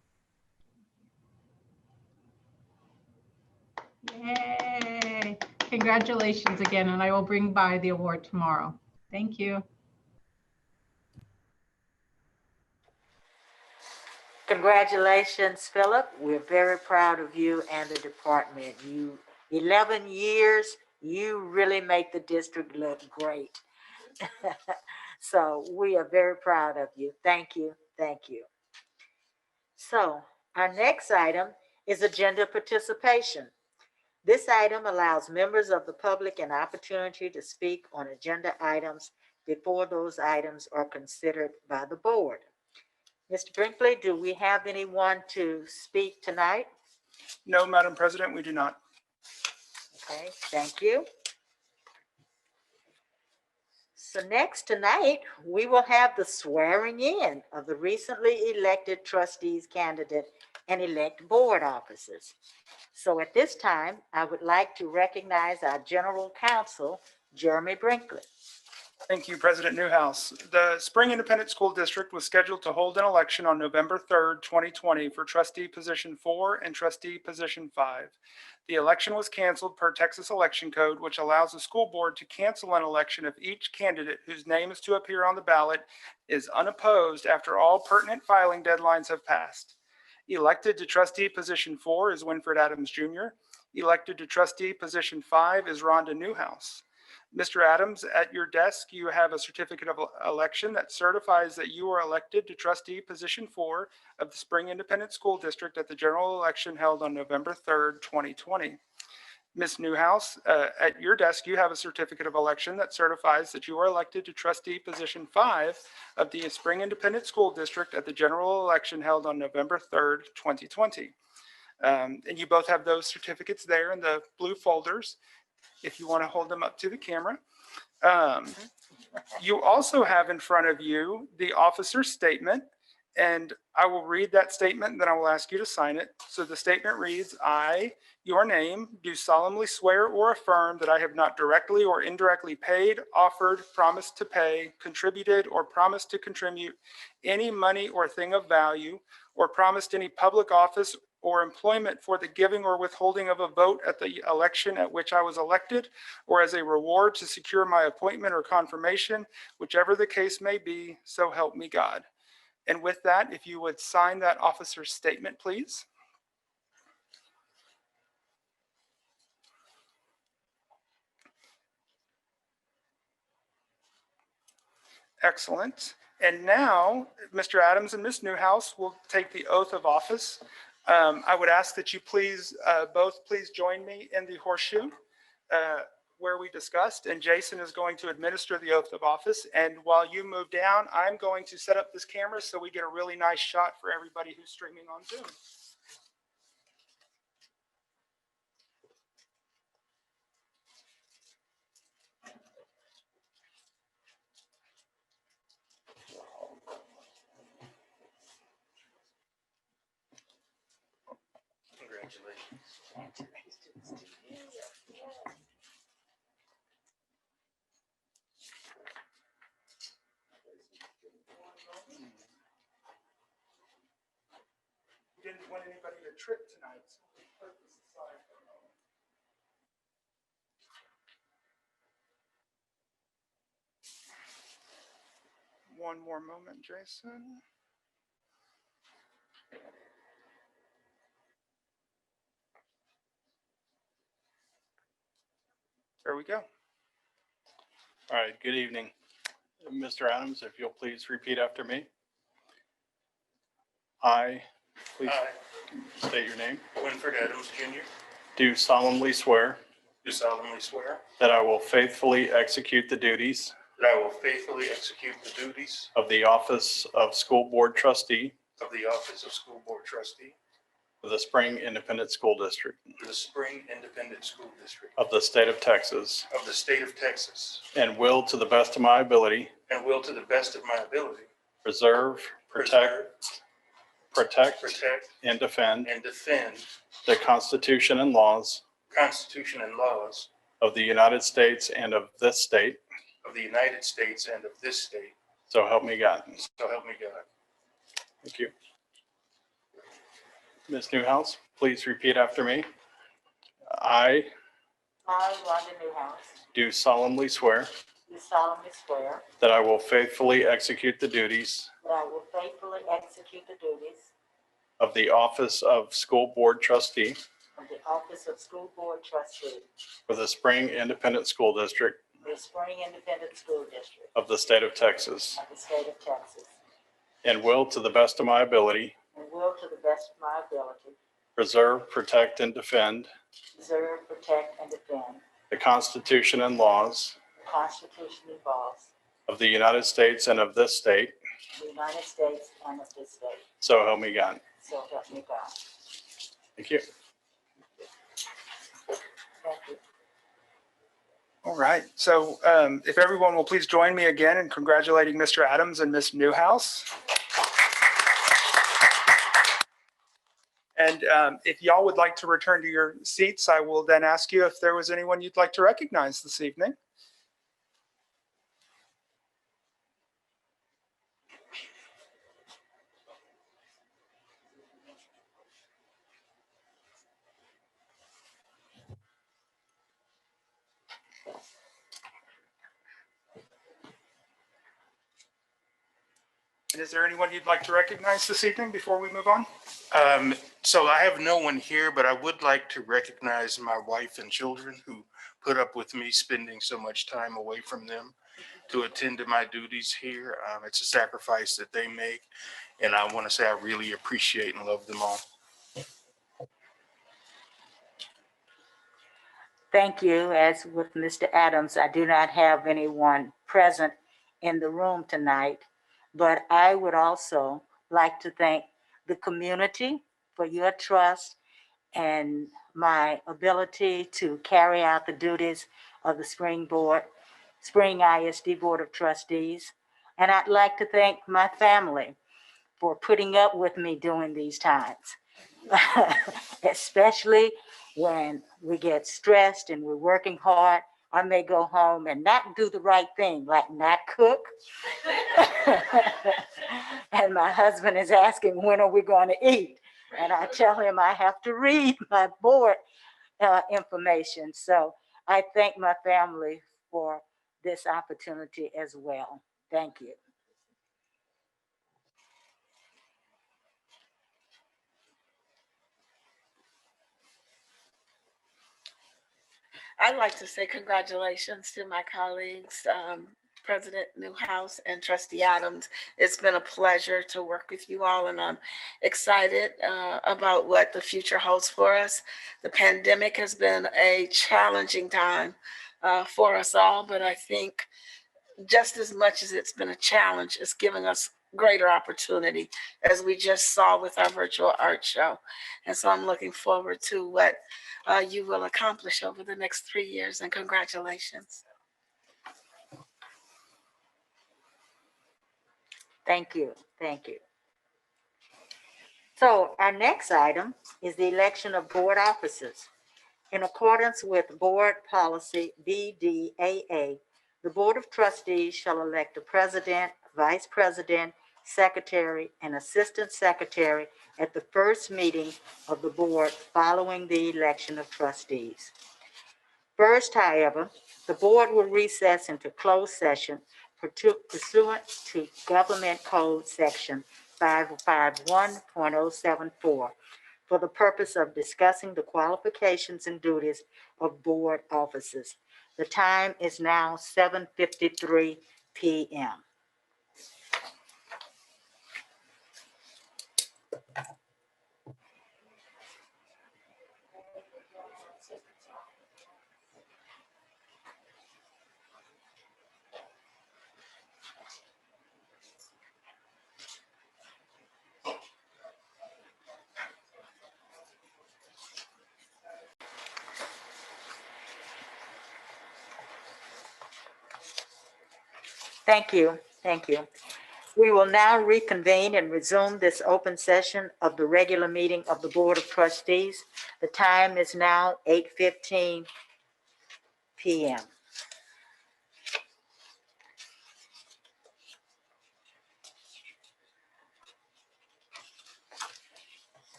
Yay! Congratulations again, and I will bring by the award tomorrow. Thank you. Congratulations, Philip. We're very proud of you and the department. 11 years, you really make the district look great. So we are very proud of you. Thank you. Thank you. So our next item is agenda participation. This item allows members of the public an opportunity to speak on agenda items before those items are considered by the board. Mr. Brinkley, do we have anyone to speak tonight? No, Madam President, we do not. Okay, thank you. So next tonight, we will have the swearing in of the recently elected trustees, candidate, and elect board officers. So at this time, I would like to recognize our General Counsel, Jeremy Brinkley. Thank you, President Newhouse. The Spring Independent School District was scheduled to hold an election on November 3rd, 2020 for trustee position 4 and trustee position 5. The election was canceled per Texas Election Code, which allows the school board to cancel an election if each candidate whose name is to appear on the ballot is unopposed after all pertinent filing deadlines have passed. Elected to trustee position 4 is Winfred Adams Jr. Elected to trustee position 5 is Rhonda Newhouse. Mr. Adams, at your desk, you have a certificate of election that certifies that you are elected to trustee position 4 of the Spring Independent School District at the general election held on November 3rd, 2020. Ms. Newhouse, at your desk, you have a certificate of election that certifies that you are elected to trustee position 5 of the Spring Independent School District at the general election held on November 3rd, 2020. And you both have those certificates there in the blue folders, if you want to hold them up to the camera. You also have in front of you the officer's statement, and I will read that statement and then I will ask you to sign it. So the statement reads, I, your name, do solemnly swear or affirm that I have not directly or indirectly paid, offered, promised to pay, contributed, or promised to contribute any money or thing of value, or promised any public office or employment for the giving or withholding of a vote at the election at which I was elected, or as a reward to secure my appointment or confirmation, whichever the case may be, so help me God. And with that, if you would sign that officer's statement, please. Excellent. And now, Mr. Adams and Ms. Newhouse will take the oath of office. I would ask that you please, both please join me in the horseshoe where we discussed, and Jason is going to administer the oath of office. And while you move down, I'm going to set up this camera so we get a really nice shot for everybody who's streaming on Zoom. Didn't want anybody to trip tonight. So we put this aside for a moment. One more moment, Jason. There we go. All right, good evening. Mr. Adams, if you'll please repeat after me. I, please state your name, Winford Adams Jr. do solemnly swear Do solemnly swear that I will faithfully execute the duties that I will faithfully execute the duties of the office of School Board Trustee of the office of School Board Trustee for the Spring Independent School District for the Spring Independent School District of the state of Texas, of the state of Texas, and will, to the best of my ability, and will to the best of my ability preserve, protect, protect, and defend and defend the Constitution and laws the Constitution and laws of the United States and of this state. of the United States and of this state. So help me God. So help me God. Thank you. Ms. Newhouse, please repeat after me. I I, Rhonda Newhouse, do solemnly swear do solemnly swear that I will faithfully execute the duties that I will faithfully execute the duties of the office of School Board Trustee of the office of School Board Trustee for the Spring Independent School District for the Spring Independent School District of the state of Texas, of the state of Texas, and will, to the best of my ability, and will to the best of my ability preserve, protect, and defend preserve, protect, and defend the Constitution and laws the Constitution and laws of the United States and of this state. of the United States and of this state. So help me God. So help me God. Thank you. Thank you. All right. So if everyone will please join me again in congratulating Mr. Adams and Ms. Newhouse. And if y'all would like to return to your seats, I will then ask you if there was anyone you'd like to recognize this evening. And is there anyone you'd like to recognize this evening before we move on? So I have no one here, but I would like to recognize my wife and children who put up with me spending so much time away from them to attend to my duties here. It's a sacrifice that they make, and I want to say I really appreciate and love them all. Thank you. As with Mr. Adams, I do not have anyone present in the room tonight, but I would also like to thank the community for your trust and my ability to carry out the duties of the Spring ISD Board of Trustees. And I'd like to thank my family for putting up with me during these times, especially when we get stressed and we're working hard. I may go home and not do the right thing, like not cook. And my husband is asking, when are we going to eat? And I tell him I have to read my board information. So I thank my family for this opportunity as well. Thank you. I'd like to say congratulations to my colleagues, President Newhouse and Trustee Adams. It's been a pleasure to work with you all, and I'm excited about what the future holds for us. The pandemic has been a challenging time for us all, but I think just as much as it's been a challenge, it's giving us greater opportunity, as we just saw with our virtual art show. And so I'm looking forward to what you will accomplish over the next 3 years, and congratulations. Thank you. Thank you. So our next item is the election of board officers. In accordance with Board Policy BDAA, the Board of Trustees shall elect the President, Vice President, Secretary, and Assistant Secretary at the first meeting of the board following the election of trustees. First, however, the board will recess into closed session pursuant to Government Code Section 551.074 for the purpose of discussing the qualifications and duties of board officers. The time is now 7:53 p.m. Thank you. Thank you. We will now reconvene and resume this open session of the regular meeting of the Board of Trustees. The time is now 8:15 p.m.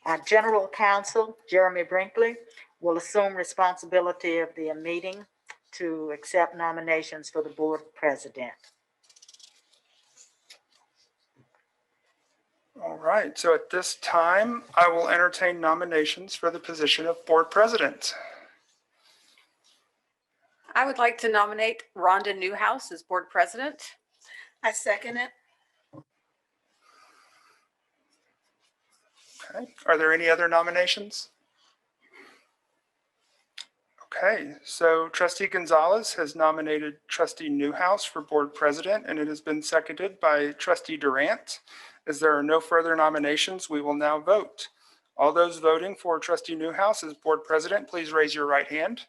Our General Counsel, Jeremy Brinkley, will assume responsibility of the meeting to accept nominations for the Board President. All right, so at this time, I will entertain nominations for the position of Board President. I would like to nominate Rhonda Newhouse as board president. I second it. Okay, are there any other nominations? Okay, so Trustee Gonzalez has nominated Trustee Newhouse for Board President, and it has been seconded by Trustee Durant. As there are no further nominations, we will now vote. All those voting for Trustee Newhouse as Board President, please raise your right hand.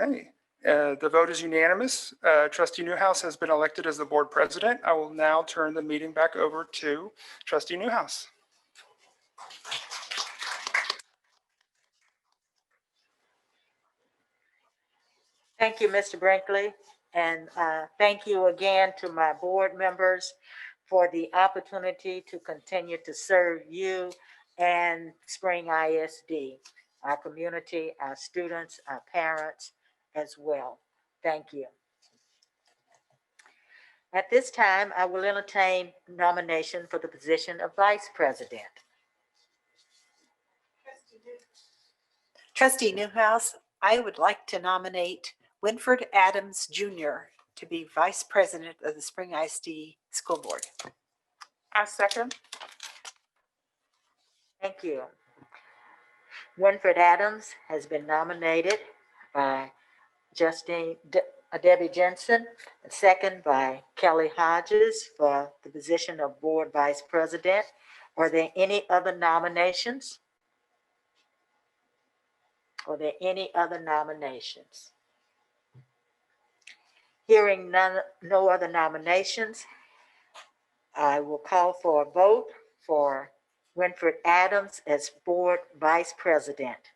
Okay, the vote is unanimous. Trustee Newhouse has been elected as the Board President. I will now turn the meeting back over to Trustee Newhouse. Thank you, Mr. Brinkley, and thank you again to my board members for the opportunity to continue to serve you and Spring ISD, our community, our students, our parents as well. Thank you. At this time, I will entertain nomination for the position of Vice President. Trustee Newhouse, I would like to nominate Winford Adams Jr. to be Vice President of the Spring ISD School Board. I second. Thank you. Winford Adams has been nominated by Debbie Jensen, second by Kelly Hodges for the position of Board Vice President. Are there any other nominations? Are there any other nominations? Hearing no other nominations, I will call for a vote for Winford Adams as Board Vice President.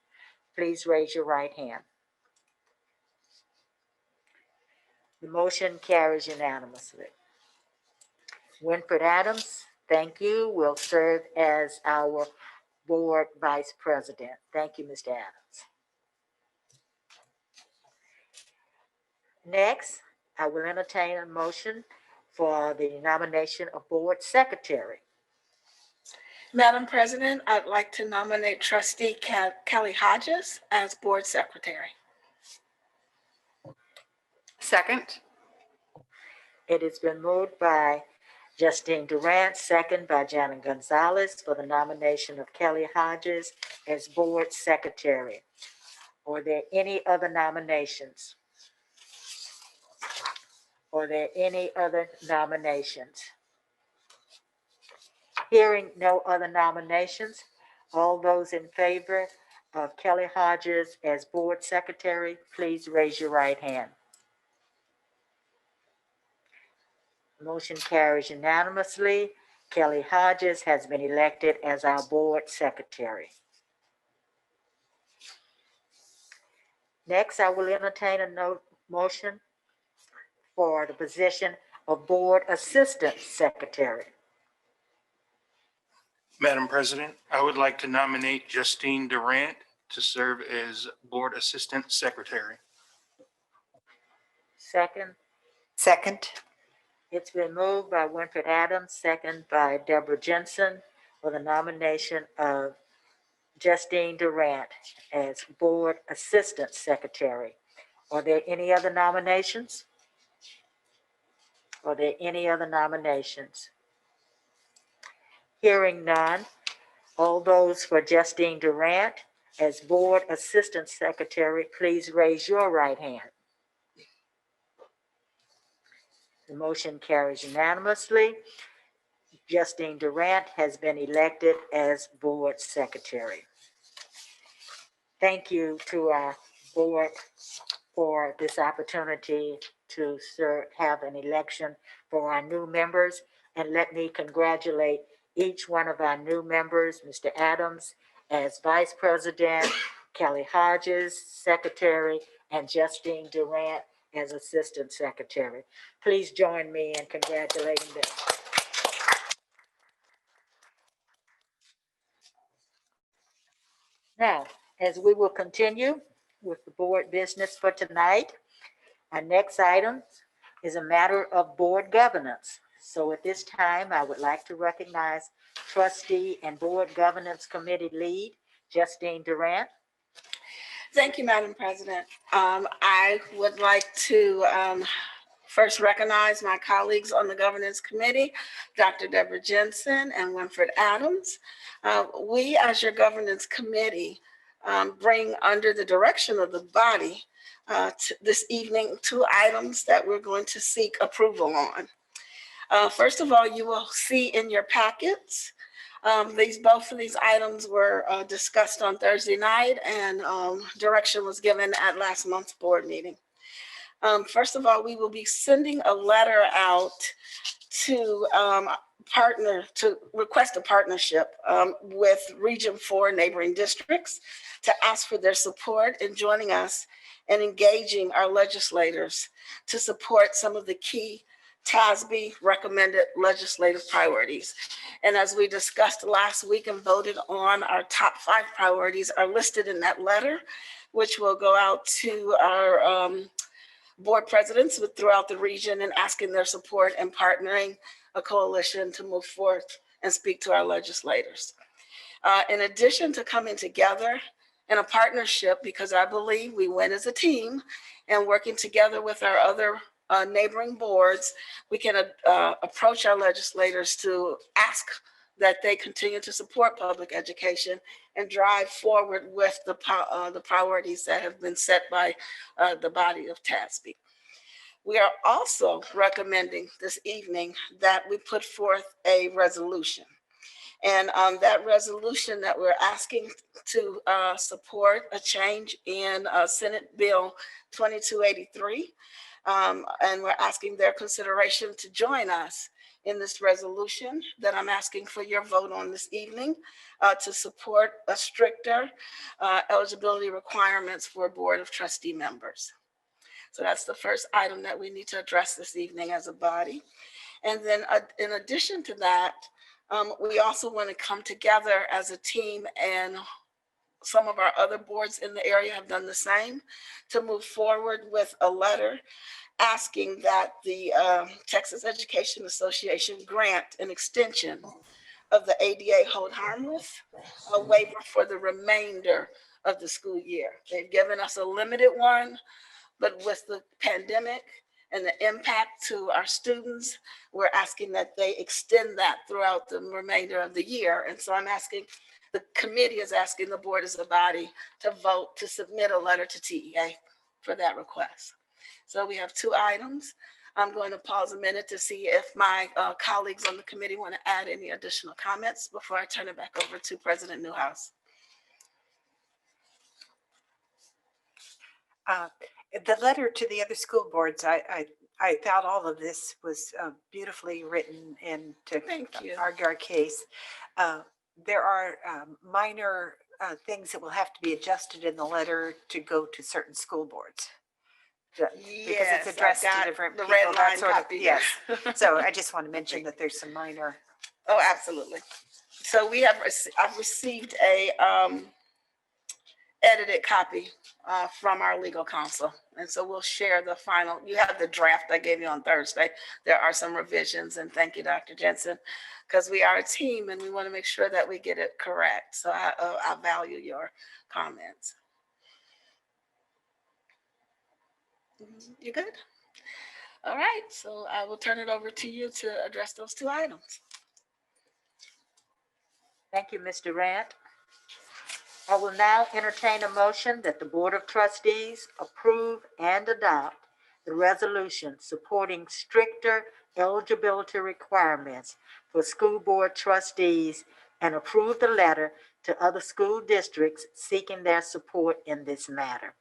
Please raise your right hand. The motion carries unanimously. Winford Adams, thank you, will serve as our Board Vice President. Thank you, Mr. Adams. Next, I will entertain a motion for the nomination of Board Secretary. Madam President, I'd like to nominate Trustee Kelly Hodges as Board Secretary. Second. It has been moved by Justine Durant, second by Janet Gonzalez for the nomination of Kelly Hodges as Board Secretary. Are there any other nominations? Are there any other nominations? Hearing no other nominations, all those in favor of Kelly Hodges as Board Secretary, please raise your right hand. Motion carries unanimously. Kelly Hodges has been elected as our board secretary. Next, I will entertain a motion for the position of board assistant secretary. Madam President, I would like to nominate Justine Durant to serve as Board Assistant Secretary. Second, Second. it's been moved by Winfred Adams, second by Deborah Jensen, for the nomination of Justine Durant as board assistant secretary. Are there any other nominations? Are there any other nominations? Hearing none, all those for Justine Durant as board assistant secretary, please raise your right hand. The motion carries unanimously. Justine Durant has been elected as board secretary. Thank you to our board for this opportunity to have an election for our new members. And let me congratulate each one of our new members, Mr. Adams as vice president, Kelly Hodges, secretary, and Justine Durant as assistant secretary. Please join me in congratulating them. Now, as we will continue with the board business for tonight, our next item is a matter of board governance. So at this time, I would like to recognize trustee and board governance committee lead, Justine Durant. Thank you, Madam President. I would like to first recognize my colleagues on the governance committee, Dr. Deborah Jensen and Winfred Adams. We, as your governance committee, bring under the direction of the body this evening 2 items that we're going to seek approval on. First of all, you will see in your packets, both of these items were discussed on Thursday night, and direction was given at last month's board meeting. First of all, we will be sending a letter out to request a partnership with Region 4 neighboring districts to ask for their support in joining us and engaging our legislators to support some of the key TASB recommended legislative priorities. And as we discussed last week and voted on, our top 5 priorities are listed in that letter, which will go out to our board presidents throughout the region and asking their support and partnering a coalition to move forth and speak to our legislators. In addition to coming together in a partnership, because I believe we win as a team, and working together with our other neighboring boards, we can approach our legislators to ask that they continue to support public education and drive forward with the priorities that have been set by the body of TASB. We are also recommending this evening that we put forth a resolution. And that resolution that we're asking to support a change in Senate Bill 2283. And we're asking their consideration to join us in this resolution that I'm asking for your vote on this evening to support a stricter eligibility requirements for Board of Trustee members. So that's the first item that we need to address this evening as a body. And then in addition to that, we also want to come together as a team, and some of our other boards in the area have done the same, to move forward with a letter asking that the Texas Education Association grant an extension of the ADA hold harmless, a waiver for the remainder of the school year. They've given us a limited one, but with the pandemic and the impact to our students, we're asking that they extend that throughout the remainder of the year. And so I'm asking, the committee is asking the board as a body to vote to submit a letter to TEA for that request. So we have 2 items. I'm going to pause a minute to see if my colleagues on the committee want to add any additional comments before I turn it back over to President Newhouse. The letter to the other school boards, I I thought all of this was beautifully written and to Thank you. argue our case. There are minor things that will have to be adjusted in the letter to go to certain school boards. Because Yes, it's I addressed to got different the people, red that line sort of, copy yes. here. So I just want to mention that there's some minor. Oh, absolutely. So we have, I've received a edited copy from our legal counsel. And so we'll share the final, you have the draft I gave you on Thursday. There are some revisions, and thank you, Dr. Jensen, because we are a team and we want to make sure that we get it correct. So I value your comments. You good? All right, so I will turn it over to you to address those two items. Thank you, Mr. Rand. I will now entertain a motion that the Board of Trustees approve and adopt the resolution supporting stricter eligibility requirements for school board trustees and approve the letter to other school districts seeking their support in this matter.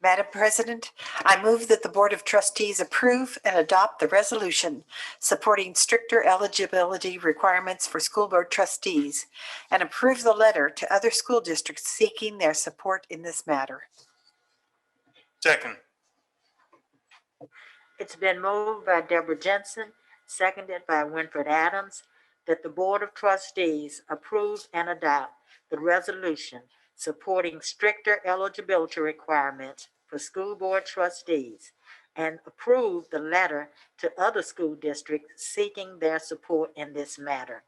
Madam President, I move that the Board of Trustees approve and adopt the resolution supporting stricter eligibility requirements for school board trustees and approve the letter to other school districts seeking their support in this matter. Second. It's been moved by Deborah Jensen, seconded by Winfred Adams, that the Board of Trustees approve and adopt the resolution supporting stricter eligibility requirements for school board trustees and approve the letter to other school districts seeking their support in this matter.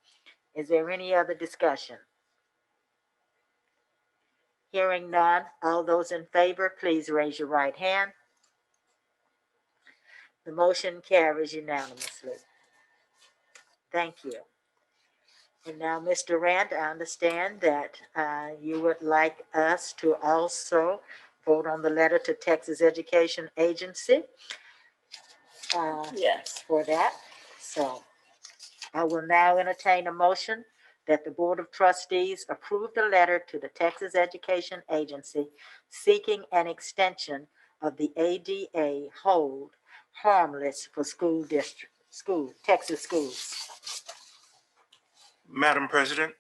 Is there any other discussion? Hearing none, all those in favor, please raise your right hand. The motion carries unanimously. Thank you. And now, Mr. Rand, I understand that you would like us to also vote on the letter to Texas Education Agency. Yes. For that. So I will now entertain a motion that the Board of Trustees approve the letter to the Texas Education Agency seeking an extension of the ADA hold harmless for Texas schools. Madam President,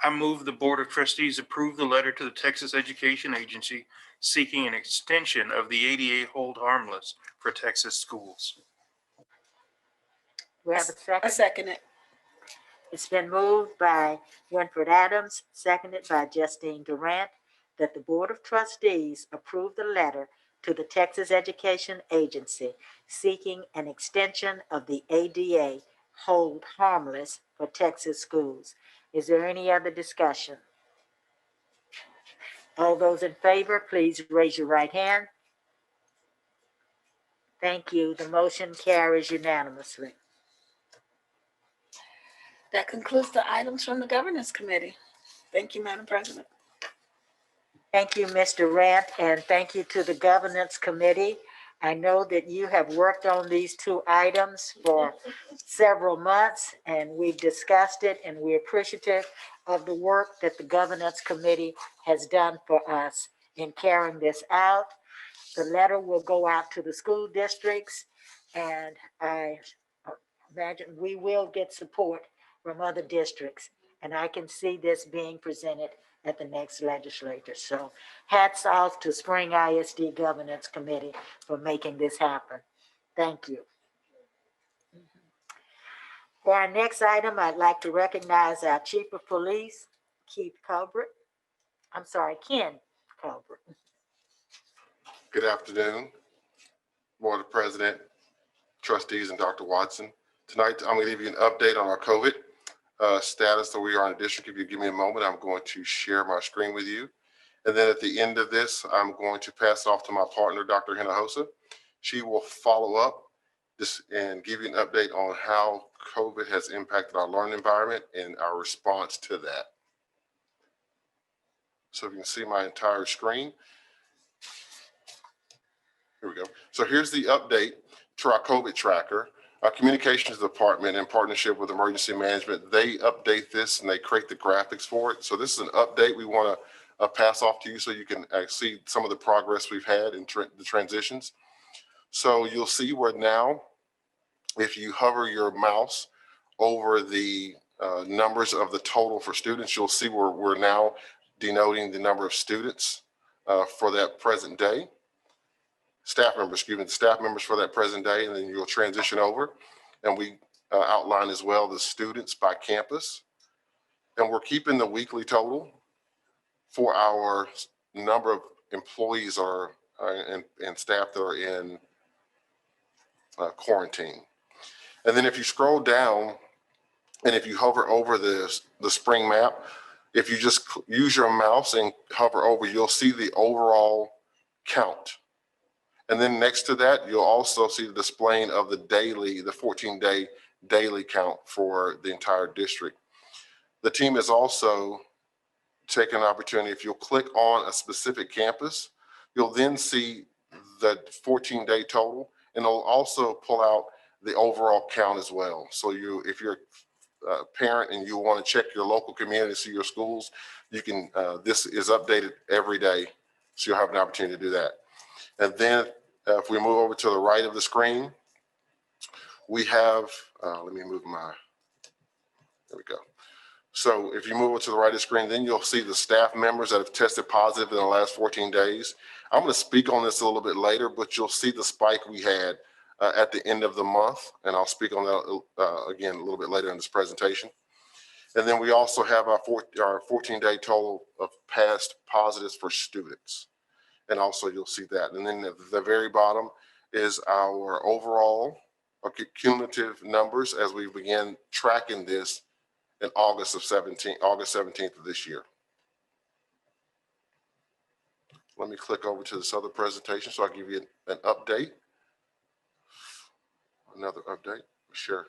I move the Board of Trustees approve the letter to the Texas Education Agency seeking an extension of the ADA hold harmless for Texas schools. Do we have a second? I second it. It's been moved by Winfred Adams, seconded by Justine Durant, that the Board of Trustees approve the letter to the Texas Education Agency seeking an extension of the ADA hold harmless for Texas schools. Is there any other discussion? All those in favor, please raise your right hand. Thank you. The motion carries unanimously. That concludes the items from the Governance Committee. Thank you, Madam President. Thank you, Mr. Rand, and thank you to the Governance Committee. I know that you have worked on these two items for several months, and we've discussed it, and we're appreciative of the work that the Governance Committee has done for us in carrying this out. The letter will go out to the school districts, and I imagine we will get support from other districts, and I can see this being presented at the next legislature. So hats off to Spring ISD Governance Committee for making this happen. Thank you. For our next item, I'd like to recognize our Chief of Police, Ken Culbert. Good afternoon, Board of President, trustees, and Dr. Watson. Tonight, I'm going to give you an update on our COVID status that we are in the district. If you give me a moment, I'm going to share my screen with you. And then at the end of this, I'm going to pass off to my partner, Dr. Hinojosa. She will follow up this and give you an update on how COVID has impacted our learning environment and our response to that. So if you can see my entire screen. Here we go. So here's the update to our COVID tracker. Our communications department, in partnership with emergency management, they update this and they create the graphics for it. So this is an update. We want pass off to you so you can see some of the progress we've had in the transitions. So you'll see where now, if you hover your mouse over the numbers of the total for students, you'll see where we're now denoting the number of students for that present day. Staff members, excuse me, the staff members for that present day, and then you'll transition over. And we outline as well the students by campus. And we're keeping the weekly total for our number of employees and staff that are in quarantine. And then if you scroll down and if you hover over the spring map, if you just use your mouse and hover over, you'll see the overall count. And then next to that, you'll also see the displaying of the 14-day daily count for the entire district. The team has also taken an opportunity, if you'll click on a specific campus, you'll then see the 14-day total, and it'll also pull out the overall count as well. So if you're a parent and you want to check your local community, see your schools, you can, this is updated every day. So you'll have an opportunity to do that. And then if we move over to the right of the screen, we have, let me move there we go. So if you move over to the right of the screen, then you'll see the staff members that have tested positive in the last 14 days. I'm going to speak on this a little bit later, but you'll see the spike we had at the end of the month, and I'll speak on that again a little bit later in this presentation. And then we also have our 14-day total of past positives for students, and also you'll see that. And then at the very bottom is our overall cumulative numbers as we begin tracking this in August 17th of this year. Let me click over to this other presentation so I'll give you an update. Another update, sure.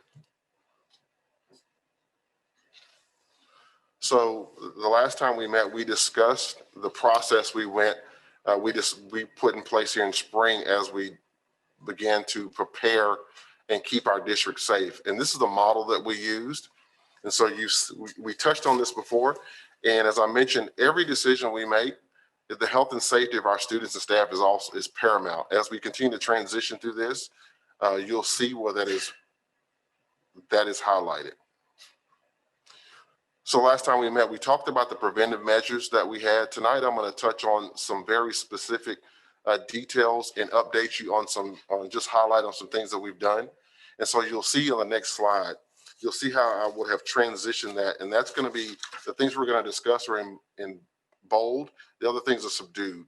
So the last time we met, we discussed the process we put in place here in spring as we began to prepare and keep our district safe. And this is the model that we used. And so we touched on this before. And as I mentioned, every decision we make, the health and safety of our students and staff is paramount. As we continue to transition through this, you'll see where that is highlighted. So last time we met, we talked about the preventive measures that we had. Tonight, I'm going to touch on some very specific details and update you on just highlight on some things that we've done. And so you'll see on the next slide, you'll see how I would have transitioned that. And that's going to be the things we're going to discuss are in bold. The other things are subdued.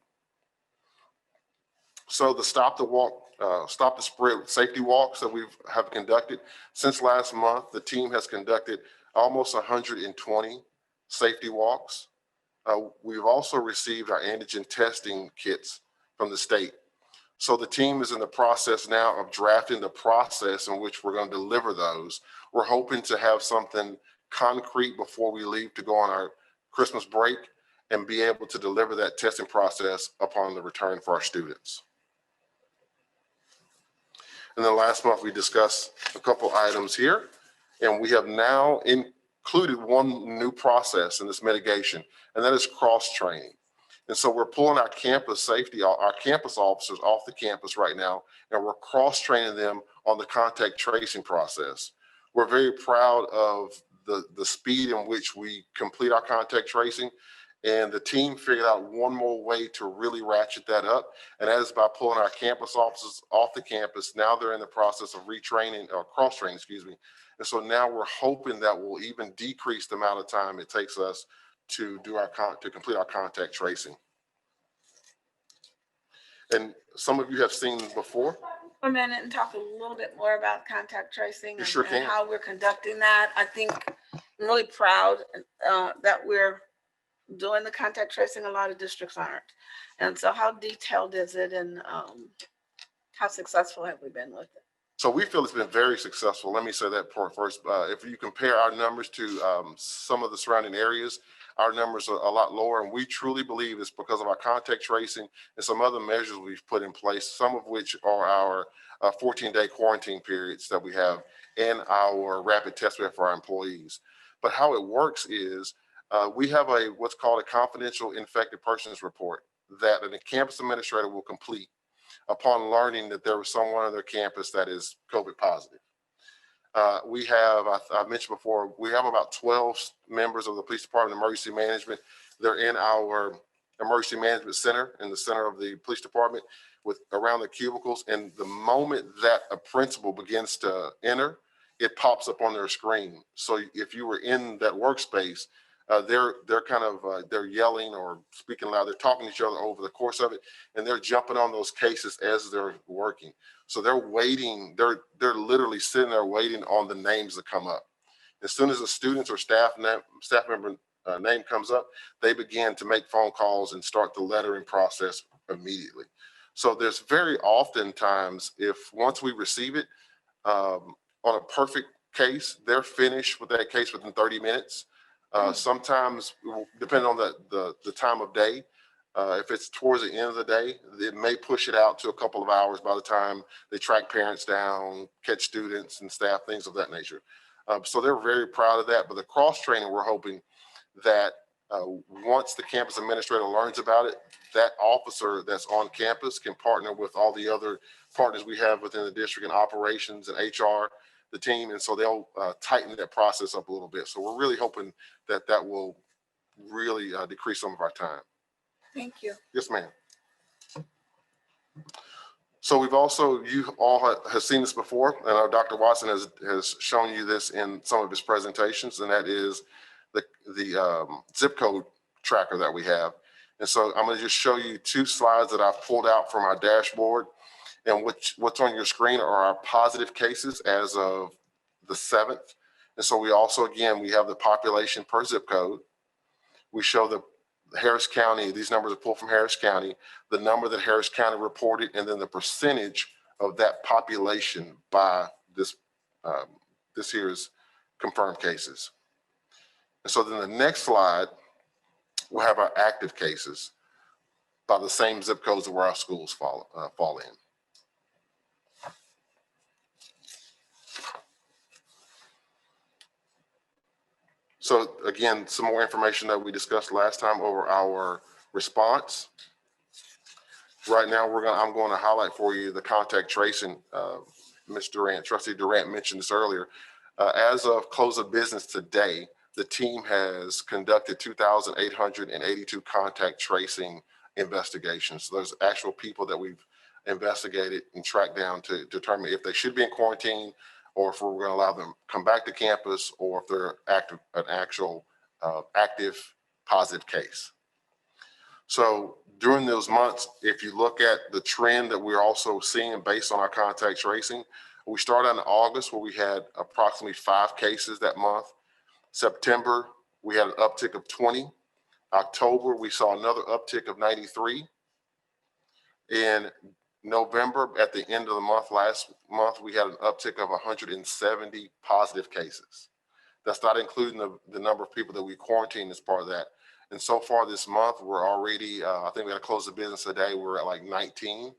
So the stop the spread safety walks that we have conducted since last month, the team has conducted almost 120 safety walks. We've also received our antigen testing kits from the state. So the team is in the process now of drafting the process in which we're going to deliver those. We're hoping to have something concrete before we leave to go on our Christmas break and be able to deliver that testing process upon the return for our students. And then last month we discussed a couple items here, and we have now included one new process in this mitigation, and that is cross-training. And so we're pulling our campus safety, our campus officers off the campus right now, and we're cross-training them on the contact tracing process. We're very proud of the speed in which we complete our contact tracing, and the team figured out one more way to really ratchet that up, and that is by pulling our campus officers off the campus. Now they're in the process of retraining, or cross-training, excuse me. And so now we're hoping that will even decrease the amount of time it takes us to complete our contact tracing. And some of you have seen before. A minute and talk a little bit more about contact tracing and how we're conducting that. I think I'm really proud that we're doing the contact tracing. A lot of districts aren't. And so how detailed is it, and how successful have we been with it? So we feel it's been very successful. Let me say that part first. If you compare our numbers to some of the surrounding areas, our numbers are a lot lower, and we truly believe it's because of our contact tracing and some other measures we've put in place, some of which are our 14-day quarantine periods that we have and our rapid test we have for our employees. But how it works is We have what's called a confidential infected persons report that a campus administrator will complete upon learning that there was someone on their campus that is COVID positive. We have, I mentioned before, we have about 12 members of the police department emergency management. They're in our emergency management center in the center of the police department with around the cubicles. And the moment that a principal begins to enter, it pops up on their screen. So if you were in that workspace, they're yelling or speaking loud. They're talking to each other over the course of it, and they're jumping on those cases as they're working. So they're waiting. They're literally sitting there waiting on the names to come up. As soon as a student or staff member name comes up, they begin to make phone calls and start the lettering process immediately. So there's very often times once we receive it on a perfect case, they're finished with that case within 30 minutes. Sometimes, depending on the time of day, if it's towards the end of the day, it may push it out to a couple of hours by the time they track parents down, catch students and staff, things of that nature. So they're very proud of that. But the cross training, we're hoping that once the campus administrator learns about it, that officer that's on campus can partner with all the other partners we have within the district and operations and HR, the team. And so they'll tighten that process up a little bit. So we're really hoping that that will really decrease some of our time. Thank you. Yes, ma'am. So we've also, you all have seen this before, and our Dr. Watson has shown you this in some of his presentations, and that is the zip code tracker that we have. And so I'm going to just show you two slides that I've pulled out from our dashboard. And what's on your screen are our positive cases as of the 7th. And so we also, again, we have the population per zip code. We show the Harris County, these numbers are pulled from Harris County, the number that Harris County reported, and then the percentage of that population by this year's confirmed cases. And so then the next slide, we'll have our active cases by the same zip codes where our schools fall in. So again, some more information that we discussed last time over our response. Right now, I'm going to highlight for you the contact tracing. Ms. Durant, Trustee Durant mentioned this earlier. As of close of business today, the team has conducted 2,882 contact tracing investigations. So there's actual people that we've investigated and tracked down to determine if they should be in quarantine, or if we're going to allow them to come back to campus, or if they're an actual active positive case. So during those months, if you look at the trend that we're also seeing based on our contact tracing, we started in August where we had approximately 5 cases that month. September, we had an uptick of 20. October, we saw another uptick of 93. In November, at the end of the month, last month, we had an uptick of 170 positive cases. That's not including the number of people that we quarantined as part of that. And so far this month, we're already, I think we got to close the business today. We're at like 19.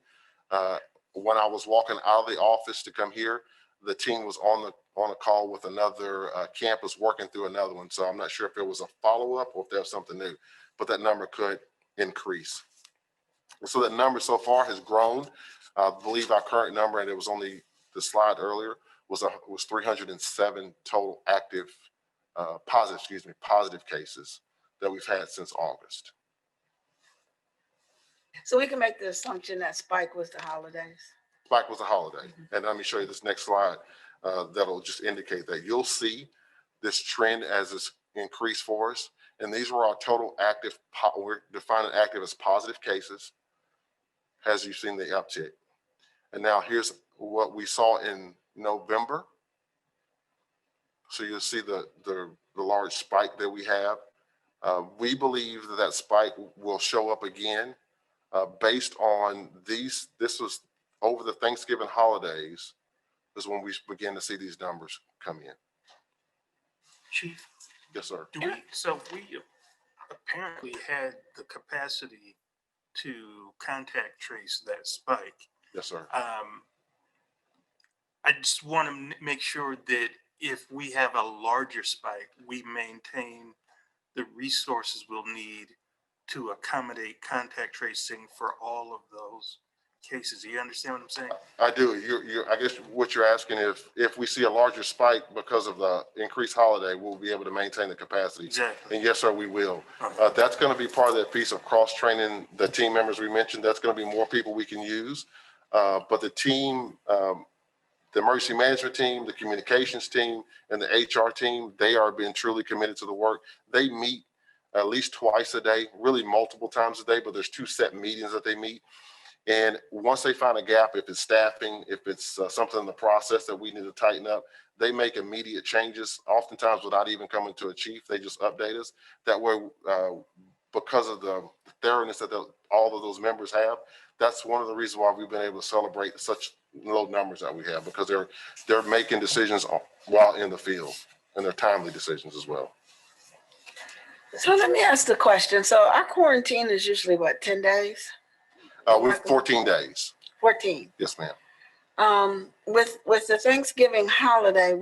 When I was walking out of the office to come here, the team was on a call with another campus working through another one. So I'm not sure if it was a follow-up or if there was something new, but that number could increase. So that number so far has grown. I believe our current number, and it was only the slide earlier, was 307 total active positive cases that we've had since August. So we can make the assumption that spike was the holidays. Spike was a holiday. And let me show you this next slide that'll just indicate that. You'll see this trend as it's increased for us. And these were our total active, we're defining active as positive cases, as you've seen the uptick. And now here's what we saw in November. So you'll see the large spike that we have. We believe that spike will show up again based on this was over the Thanksgiving holidays is when we begin to see these numbers come in. Chief. Yes, sir. So we apparently had the capacity to contact trace that spike. Yes, sir. I just want to make sure that if we have a larger spike, we maintain the resources we'll need to accommodate contact tracing for all of those cases. Do you understand what I'm saying? I do. I guess what you're asking, if we see a larger spike because of the increased holiday, we'll be able to maintain the capacity. Exactly. And yes, sir, we will. That's going to be part of that piece of cross-training the team members we mentioned. That's going to be more people we can use. But the team, the emergency management team, the communications team, and the HR team, they are being truly committed to the work. They meet at least twice a day, really multiple times a day, but there's 2 set meetings that they meet. And once they find a gap, if it's staffing, if it's something in the process that we need to tighten up, they make immediate changes, oftentimes without even coming to a chief. They just update us. That way, because of the thoroughness that all of those members have, that's one of the reasons why we've been able to celebrate such low numbers that we have, because they're making decisions while in the field, and they're timely decisions as well. So let me ask the question. So our quarantine is usually what, 10 days? With 14 days. 14. Yes, ma'am. With the Thanksgiving holiday,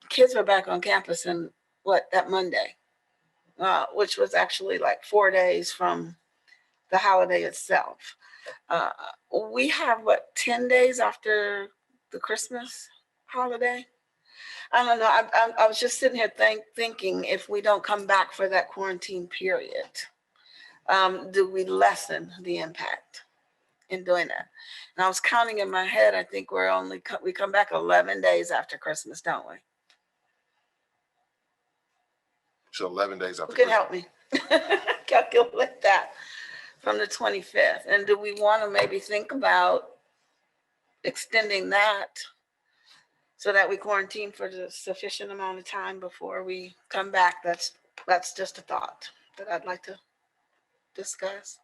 kids were back on campus in that Monday, which was actually like 4 days from the holiday itself. We have 10 days after the Christmas holiday? I don't know. I was just sitting here thinking, if we don't come back for that quarantine period, do we lessen the impact in doing that? And I was counting in my head, I think we come back 11 days after Christmas, don't we? So 11 days after. Who can help me calculate that from the 25th? And do we want to maybe think about extending that so that we quarantine for the sufficient amount of time before we come back? That's just a thought that I'd like to discuss.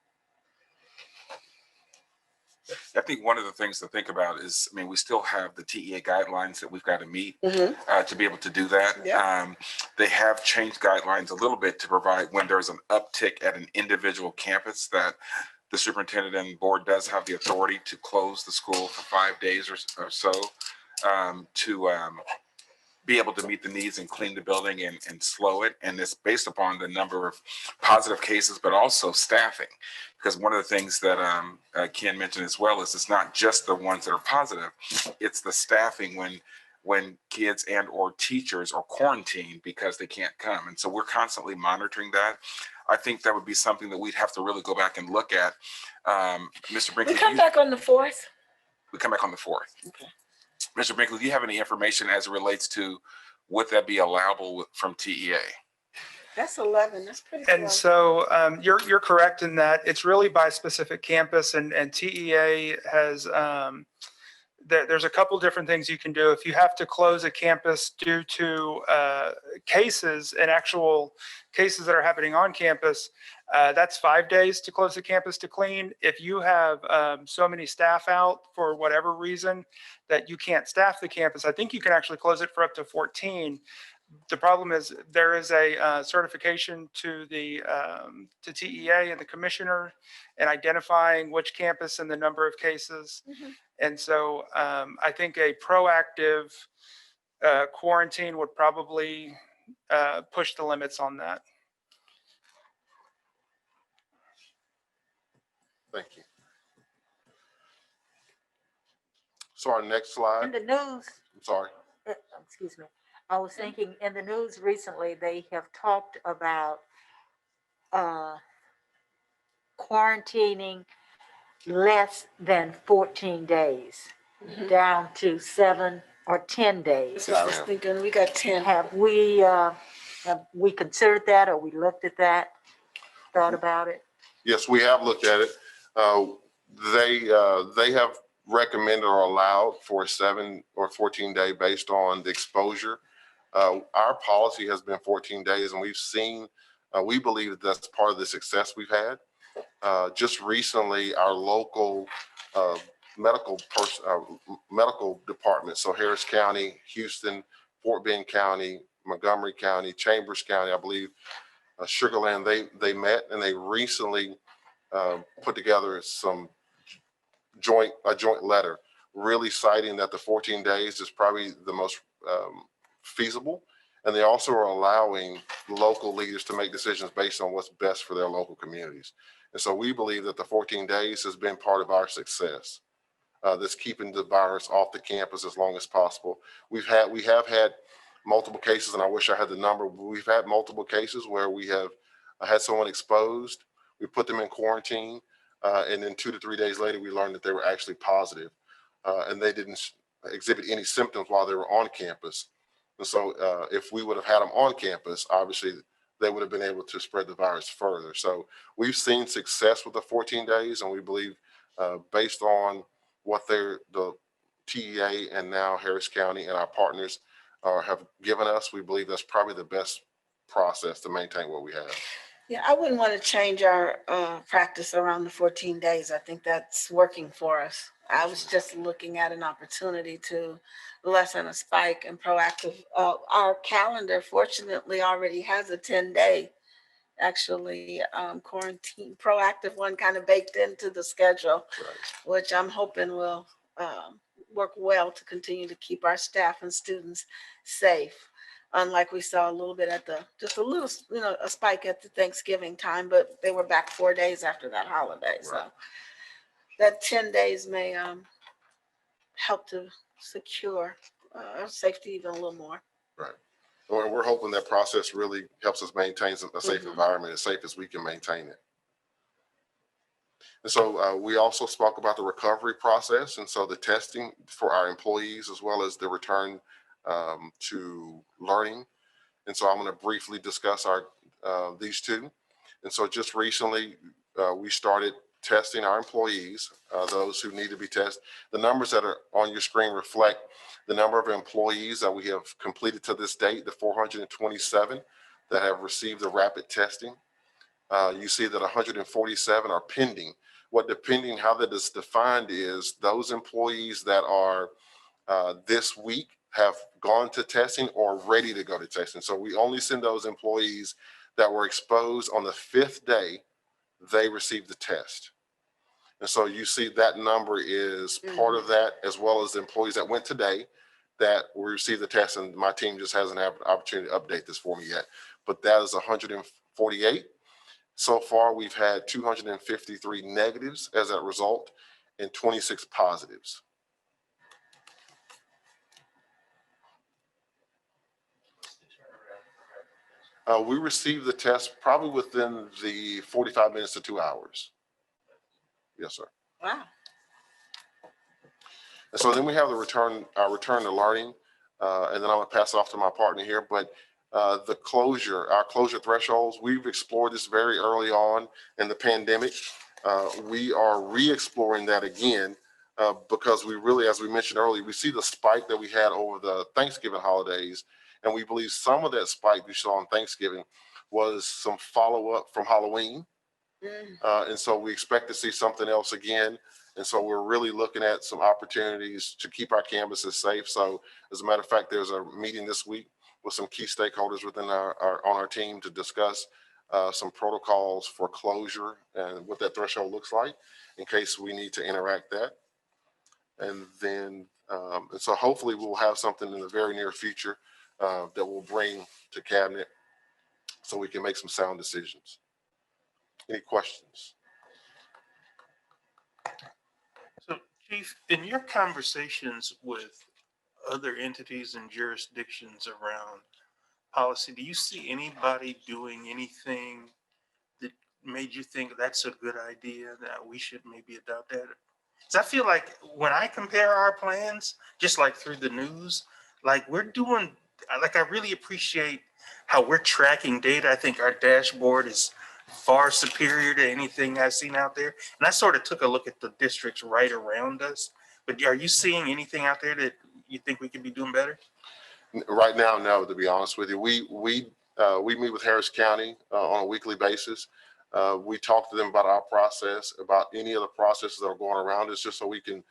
I think one of the things to think about is, I mean, we still have the TEA guidelines that we've got to meet to be able to do that. Yep. They have changed guidelines a little bit to provide when there's an uptick at an individual campus, that the superintendent and board does have the authority to close the school for 5 days or so to be able to meet the needs and clean the building and slow it. And it's based upon the number of positive cases, but also staffing. Because one of the things that Ken mentioned as well is it's not just the ones that are positive, it's the staffing when kids and or teachers are quarantined because they can't come. And so we're constantly monitoring that. I think that would be something that we'd have to really go back and look at. Mr. Brinkley. We come back on the 4th? We come back on the 4th. Okay. Mr. Brinkley, do you have any information as it relates to would that be allowable from TEA? That's 11. That's pretty And close. so you're correct in that it's really by specific campus, and TEA has there's a couple different things you can do. If you have to close a campus due to cases and actual cases that are happening on campus, that's 5 days to close the campus to clean. If you have so many staff out for whatever reason that you can't staff the campus, I think you can actually close it for up to 14. The problem is there is a certification to the to TEA and the commissioner in identifying which campus and the number of cases. And so I think a proactive quarantine would probably push the limits on that. Thank you. So our next slide. In the news, I'm sorry. excuse me, I was thinking in the news recently, they have talked about quarantining less than 14 days, down to 7 or 10 days. That's what I was thinking. We got 10. Have we considered that, or we looked at that, thought about it? Yes, we have looked at it. They have recommended or allowed for a 7 or 14 day based on the exposure. Our policy has been 14 days, and we've seen, we believe that that's part of the success we've had. Just recently, our local medical department, so Harris County, Houston, Fort Bend County, Montgomery County, Chambers County, I believe, Sugar Land, they met, and they recently put together a joint letter, really citing that the 14 days is probably the most feasible And they also are allowing local leaders to make decisions based on what's best for their local communities. And so we believe that the 14 days has been part of our success. That's keeping the virus off the campus as long as possible. We have had multiple cases, and I wish I had the number. We've had multiple cases where we have had someone exposed. We put them in quarantine, and then 2 to 3 days later, we learned that they were actually positive, and they didn't exhibit any symptoms while they were on campus. And so if we would have had them on campus, obviously they would have been able to spread the virus further. So we've seen success with the 14 days, and we believe based on what the TEA and now Harris County and our partners have given us, we believe that's probably the best process to maintain what we have. Yeah, I wouldn't want to change our practice around the 14 days. I think that's working for us. I was just looking at an opportunity to lessen a spike and proactive. Our calendar fortunately already has a 10-day actually quarantine proactive one kind of baked into the schedule, which I'm hoping will work well to continue to keep our staff and students safe. Unlike we saw a little bit at just a little, a spike at the Thanksgiving time, but they were back 4 days after that holiday. So that 10 days may help to secure safety even a little more. Right. And we're hoping that process really helps us maintain a safe environment, as safe as we can maintain it. And so we also spoke about the recovery process. And so the testing for our employees, as well as the return to learning. And so I'm going to briefly discuss these two. And so just recently, we started testing our employees, those who need to be tested. The numbers that are on your screen reflect the number of employees that we have completed to this date, the 427 that have received the rapid testing. You see that 147 are pending. What the pending, how that is defined is those employees that are this week have gone to testing or ready to go to testing. So we only send those employees that were exposed on the 5th day they received the test. And so you see that number is part of that, as well as the employees that went today that will receive the test. And my team just hasn't had an opportunity to update this for me yet, but that is 148. So far, we've had 253 negatives as a result and 26 positives. We received the test probably within the 45 minutes to 2 hours. Yes, sir. Wow. And so then we have our return to learning, and then I'm gonna pass it off to my partner here, but our closure thresholds, we've explored this very early on in the pandemic. We are re-exploring that again because we really, as we mentioned earlier, we see the spike that we had over the Thanksgiving holidays, and we believe some of that spike we saw on Thanksgiving was some follow-up from Halloween. And so we expect to see something else again. And so we're really looking at some opportunities to keep our campuses safe. So as a matter of fact, there's a meeting this week with some key stakeholders within on our team to discuss some protocols for closure and what that threshold looks like in case we need to interact that. And then, and so hopefully we'll have something in the very near future that we'll bring to cabinet so we can make some sound decisions. Any questions? So Chief, in your conversations with other entities and jurisdictions around policy, do you see anybody doing anything that made you think that's a good idea, that we should maybe adopt that? Because I feel like when I compare our plans, just like through the news, like we're doing, like I really appreciate how we're tracking data. I think our dashboard is far superior to anything I've seen out there. And I sort of took a look at the districts right around us, but are you seeing anything out there that you think we could be doing better? Right now, no, to be honest with you. We meet with Harris County on a weekly basis. We talk to them about our process, about any of the processes that are going around us, just so we can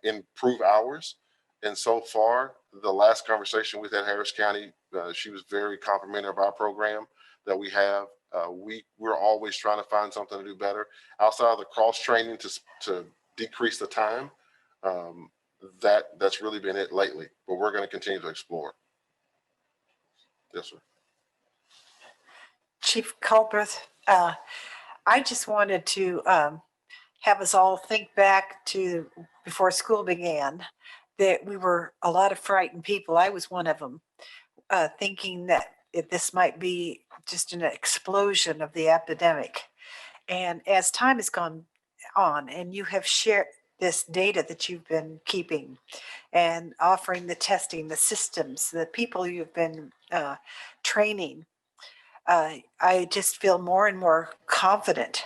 improve ours. And so far, the last conversation with Harris County, she was very complimentary of our program that we have. We're always trying to find something to do better. Outside of the cross training to decrease the time, that's really been it lately, but we're going to continue to explore. Yes, sir. Chief Culberth, I just wanted to have us all think back to before school began, that we were a lot of frightened people. I was one of them, thinking that this might be just an explosion of the epidemic. And as time has gone on and you have shared this data that you've been keeping and offering the testing, the systems, the people you've been training, I just feel more and more confident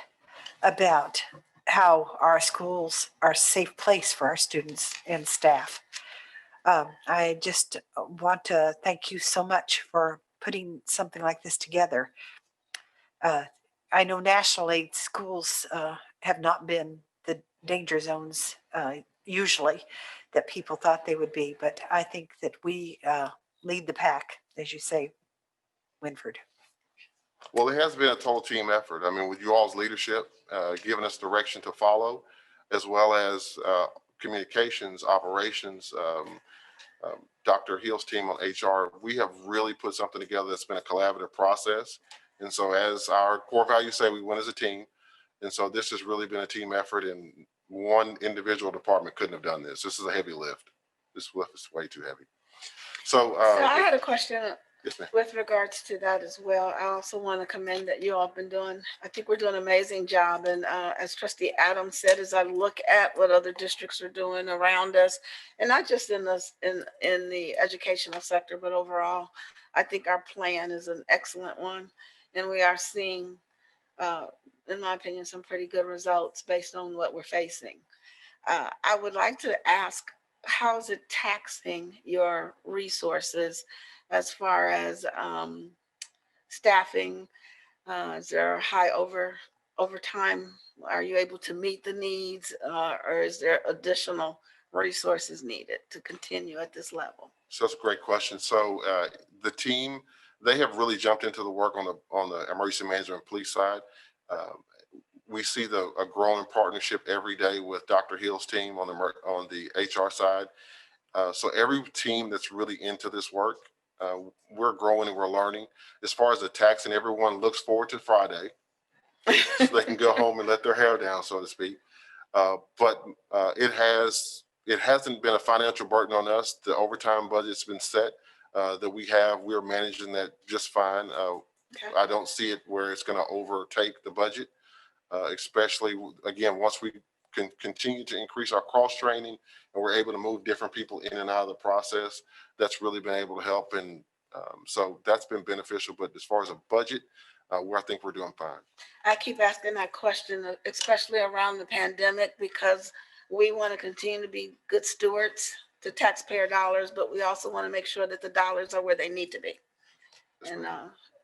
about how our schools are a safe place for our students and staff. I just want to thank you so much for putting something like this together. I know nationally schools have not been the danger zones usually that people thought they would be, but I think that we lead the pack, as you say, Winford. Well, it has been a total team effort. I mean, with you all's leadership, giving us direction to follow, as well as communications, operations, Dr. Hill's team on HR, we have really put something together that's been a collaborative process. And so as our core values say, we win as a team. And so this has really been a team effort, and one individual department couldn't have done this. This is a heavy lift. This lift is way too heavy. So I had a question. Yes, ma'am. With regards to that as well, I also want to commend that you all have been doing. I think we're doing an amazing job. And as Trustee Adams said, as I look at what other districts are doing around us, and not just in the educational sector, but overall, I think our plan is an excellent one. And we are seeing, in my opinion, some pretty good results based on what we're facing. I would like to ask, how is it taxing your resources as far as staffing? Is there high overtime? Are you able to meet the needs, or is there additional resources needed to continue at this level? So that's a great question. So the team, they have really jumped into the work on the emergency management and police side. We see a growing partnership every day with Dr. Hill's team on the HR side. So every team that's really into this work, we're growing and we're learning. As far as the taxing, everyone looks forward to Friday so they can go home and let their hair down, so to speak. But it hasn't been a financial burden on us. The overtime budget's been set that we're managing that just fine. Okay. I don't see it where it's going to overtake the budget, especially again, once we can continue to increase our cross training and we're able to move different people in and out of the process. That's really been able to help. And so that's been beneficial. But as far as a budget, I think we're doing fine. I keep asking that question, especially around the pandemic, because we want to continue to be good stewards to taxpayer dollars, but we also want to make sure that the dollars are where they need to be.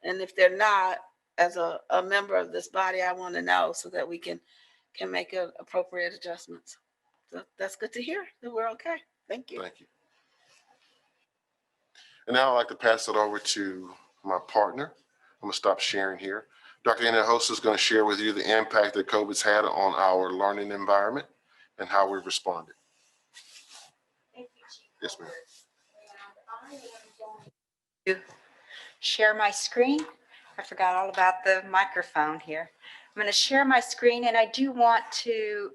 And if they're not, as a member of this body, I want to know so that we can make appropriate adjustments. So that's good to hear that we're okay. Thank you. Thank you. And now I'd like to pass it over to my partner. I'm gonna stop sharing here. Dr. Hinojosa is going to share with you the impact that COVID's had on our learning environment and how we've responded. Thank you, Chief. Yes, ma'am. And I am going to share my screen. I forgot all about the microphone here. I'm going to share my screen, and I do want to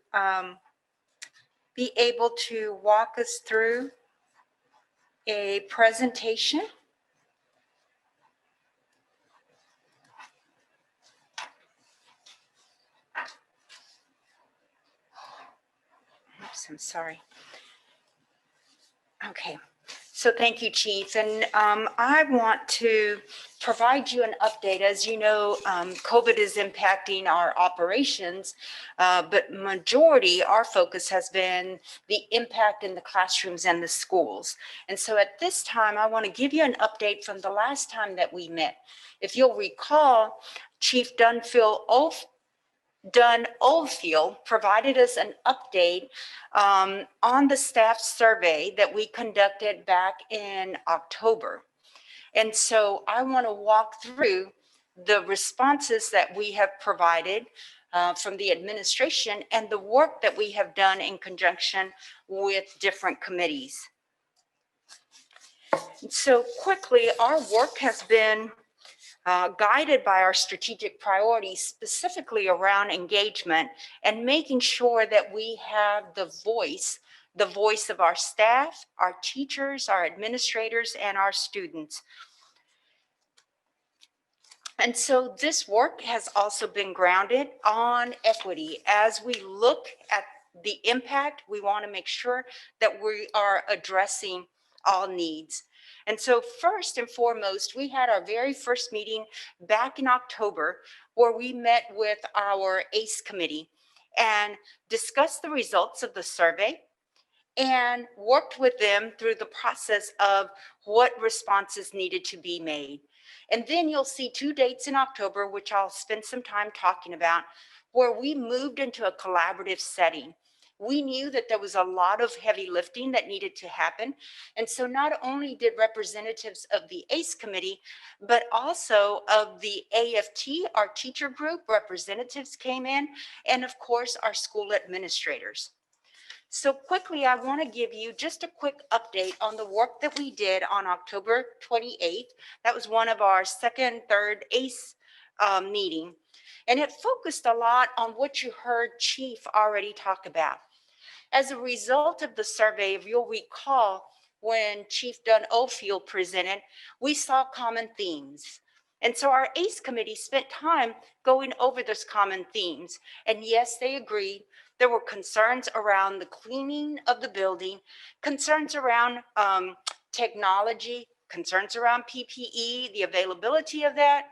be able to walk us through a presentation. Oops, I'm sorry. Okay. So thank you, Chief. And I want to provide you an update. As you know, COVID is impacting our operations, but majority, our focus has been the impact in the classrooms and the schools. And so at this time, I want to give you an update from the last time that we met. If you'll recall, Chief Dunn Oldfield provided us an update on the staff survey that we conducted back in October. And so I want to walk through the responses that we have provided from the administration and the work that we have done in conjunction with different committees. So quickly, our work has been guided by our strategic priorities, specifically around engagement and making sure that we have the voice of our staff, our teachers, our administrators, and our students. And so this work has also been grounded on equity. As we look at the impact, we want to make sure that we are addressing all needs. And so first and foremost, we had our very first meeting back in October where we met with our ACE committee and discussed the results of the survey and worked with them through the process of what responses needed to be made. And then you'll see 2 dates in October, which I'll spend some time talking about, where we moved into a collaborative setting. We knew that there was a lot of heavy lifting that needed to happen. And so not only did representatives of the ACE committee, but also of the AFT, our teacher group, representatives came in, and of course, our school administrators. So quickly, I want to give you just a quick update on the work that we did on October 28th. That was one of our second, third ACE meeting. And it focused a lot on what you heard Chief already talk about. As a result of the survey, if you'll recall, when Chief Dunn Oldfield presented, we saw common themes. And so our ACE committee spent time going over those common themes. And yes, they agreed. There were concerns around the cleaning of the building, concerns around technology, concerns around PPE, the availability of that.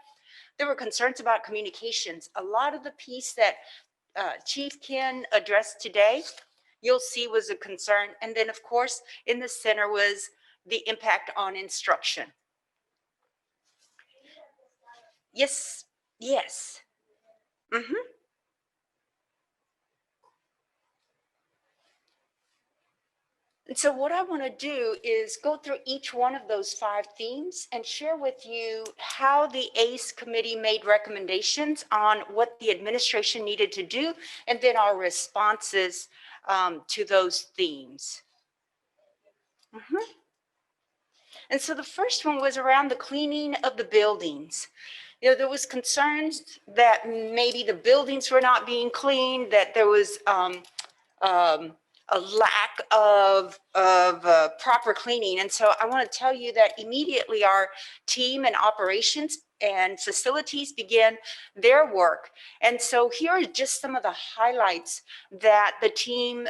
There were concerns about communications. A lot of the piece that Chief Ken addressed today, you'll see was a concern. And then of course, in the center was the impact on instruction. Yes, yes. Mm-hmm. And so what I want to do is go through each one of those 5 themes and share with you how the ACE committee made recommendations on what the administration needed to do, and then our responses to those themes. Mm-hmm. And so the first one was around the cleaning of the buildings. You know, there was concerns that maybe the buildings were not being cleaned, that there was a lack of proper cleaning. And so I want to tell you that immediately our team and operations and facilities began their work. And so here are just some of the highlights that the team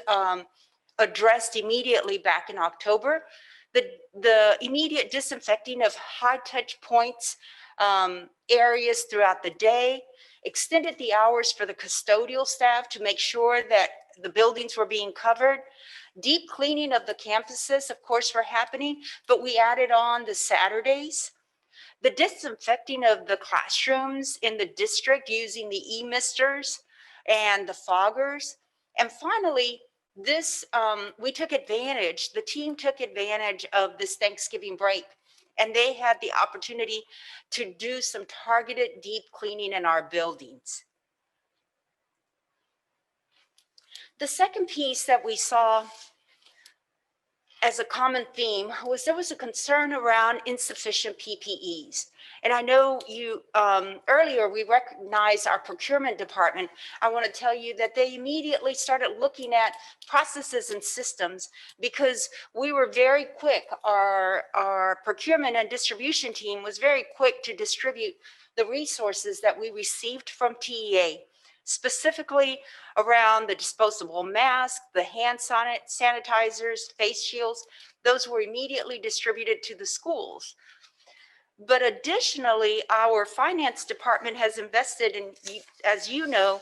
addressed immediately back in October. The immediate disinfecting of high touch points, areas throughout the day, extended the hours for the custodial staff to make sure that the buildings were being covered. Deep cleaning of the campuses, of course, were happening, but we added on the Saturdays. The disinfecting of the classrooms in the district using the e-misters and the foggers. And finally, this, we took advantage, the team took advantage of this Thanksgiving break, and they had the opportunity to do some targeted deep cleaning in our buildings. The second piece that we saw as a common theme was there was a concern around insufficient PPEs. And I know you, earlier we recognized our procurement department. I want to tell you that they immediately started looking at processes and systems because we were very quick. Our procurement and distribution team was very quick to distribute the resources that we received from TEA, specifically around the disposable masks, the hand sanitizers, face shields. Those were immediately distributed to the schools. But additionally, our finance department has invested in, as you know,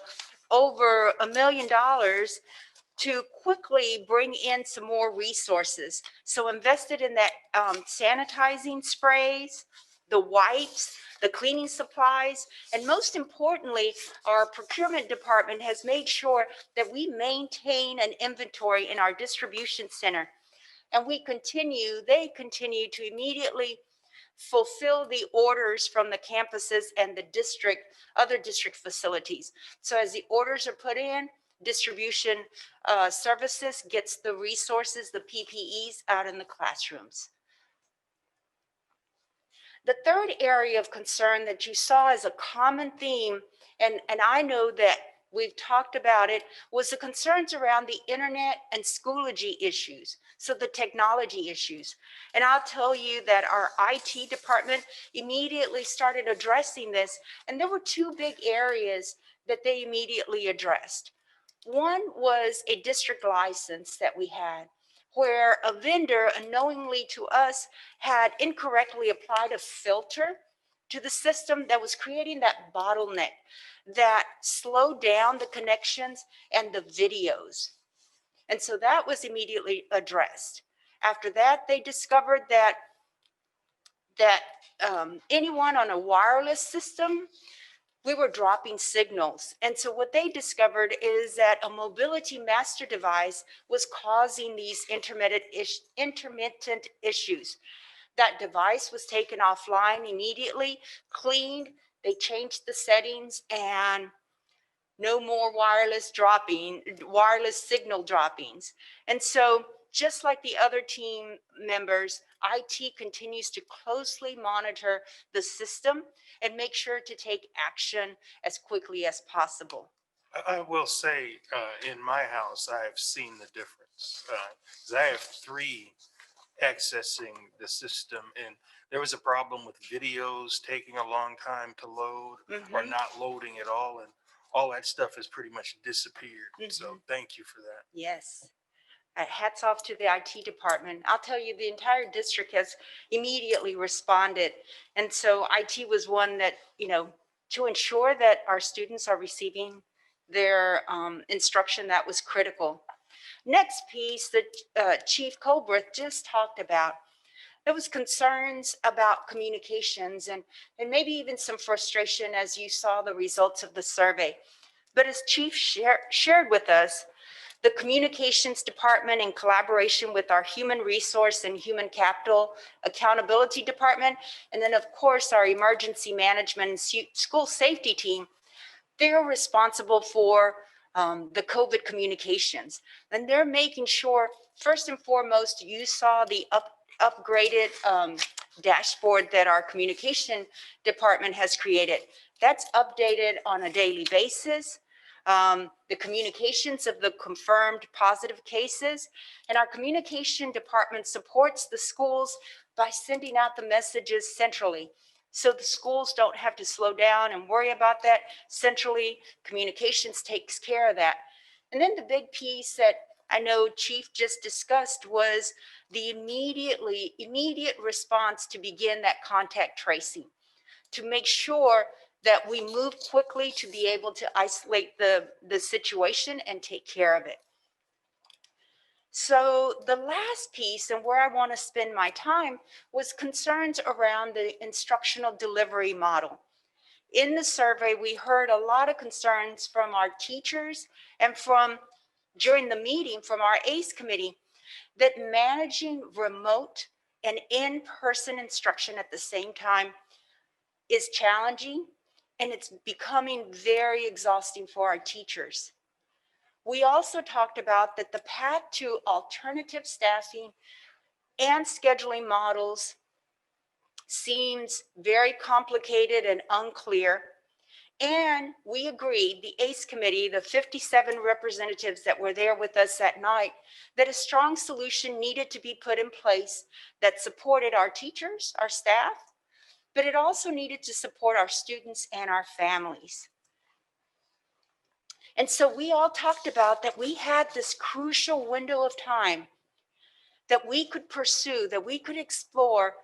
over $1 million to quickly bring in some more resources. So invested in that sanitizing sprays, the wipes, the cleaning supplies, and most importantly, our procurement department has made sure that we maintain an inventory in our distribution center. And they continue to immediately fulfill the orders from the campuses and the other district facilities. So as the orders are put in, distribution services gets the resources, the PPEs out in the classrooms. The third area of concern that you saw as a common theme, and I know that we've talked about it, was the concerns around the internet and Schoology issues, so the technology issues. And I'll tell you that our IT department immediately started addressing this, and there were two big areas that they immediately addressed. One was a district license that we had, where a vendor unknowingly to us had incorrectly applied a filter to the system that was creating that bottleneck that slowed down the connections and the videos. And so that was immediately addressed. After that, they discovered that anyone on a wireless system, we were dropping signals. And so what they discovered is that a mobility master device was causing these intermittent issues. That device was taken offline immediately, cleaned, they changed the settings, and no more wireless signal droppings. And so just like the other team members, IT continues to closely monitor the system and make sure to take action as quickly as possible. I will say, in my house, I have seen the difference. 'Cause I have 3 accessing the system, and there was a problem with videos taking a long time to load or not loading at all, and all that stuff has pretty much disappeared. So thank you for that. Yes. Hats off to the IT department. I'll tell you, the entire district has immediately responded. And so IT was one that, to ensure that our students are receiving their instruction, that was critical. Next piece that Chief Colbreth just talked about, there was concerns about communications and maybe even some frustration as you saw the results of the survey. But as Chief shared with us, the communications department, in collaboration with our human resource and human capital accountability department, and then of course our emergency management and school safety team, they're responsible for the COVID communications. And they're making sure, first and foremost, you saw the upgraded dashboard that our communication department has created. That's updated on a daily basis. The communications of the confirmed positive cases, and our communication department supports the schools by sending out the messages centrally. So the schools don't have to slow down and worry about that. Centrally, communications takes care of that. And then the big piece that I know Chief just discussed was the immediate response to begin that contact tracing, to make sure that we move quickly to be able to isolate the situation and take care of it. So the last piece, and where I want to spend my time, was concerns around the instructional delivery model. In the survey, we heard a lot of concerns from our teachers and during the meeting from our ACE committee, that managing remote and in-person instruction at the same time is challenging, and it's becoming very exhausting for our teachers. We also talked about that the path to alternative staffing and scheduling models seems very complicated and unclear. And we agreed, the ACE committee, the 57 representatives that were there with us that night, that a strong solution needed to be put in place that supported our teachers, our staff, but it also needed to support our students and our families. And so we all talked about that we had this crucial window of time that we could pursue, that we could explore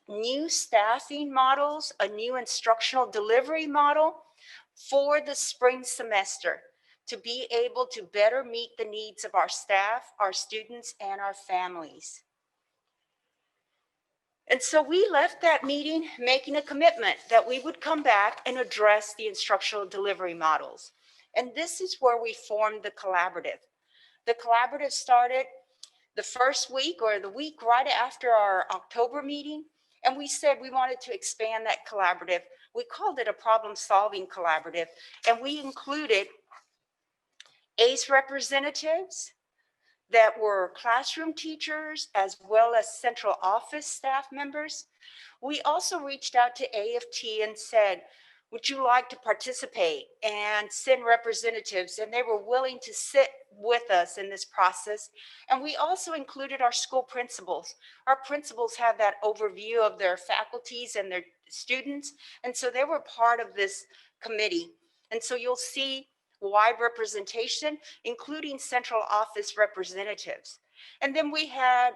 new staffing models, a new instructional delivery model for the spring semester to be able to better meet the needs of our staff, our students, and our families. And so we left that meeting making a commitment that we would come back and address the instructional delivery models. And this is where we formed the collaborative. The collaborative started the first week or the week right after our October meeting. And we said we wanted to expand that collaborative. We called it a problem-solving collaborative. And we included ACE representatives that were classroom teachers, as well as central office staff members. We also reached out to AFT and said, would you like to participate and send representatives? And they were willing to sit with us in this process. And we also included our school principals. Our principals have that overview of their faculties and their students. And so they were part of this committee. And so you'll see wide representation, including central office representatives. And then we had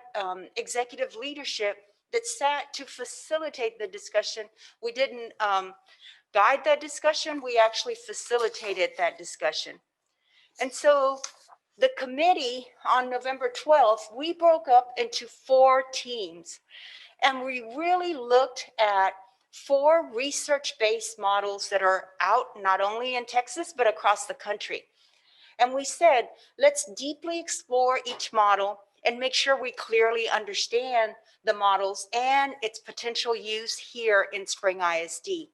executive leadership that sat to facilitate the discussion. We didn't guide that discussion, we actually facilitated that discussion. And so the committee on November 12th, we broke up into 4 teams. And we really looked at 4 research-based models that are out not only in Texas, but across the country. And we said, let's deeply explore each model and make sure we clearly understand the models and its potential use here in Spring ISD.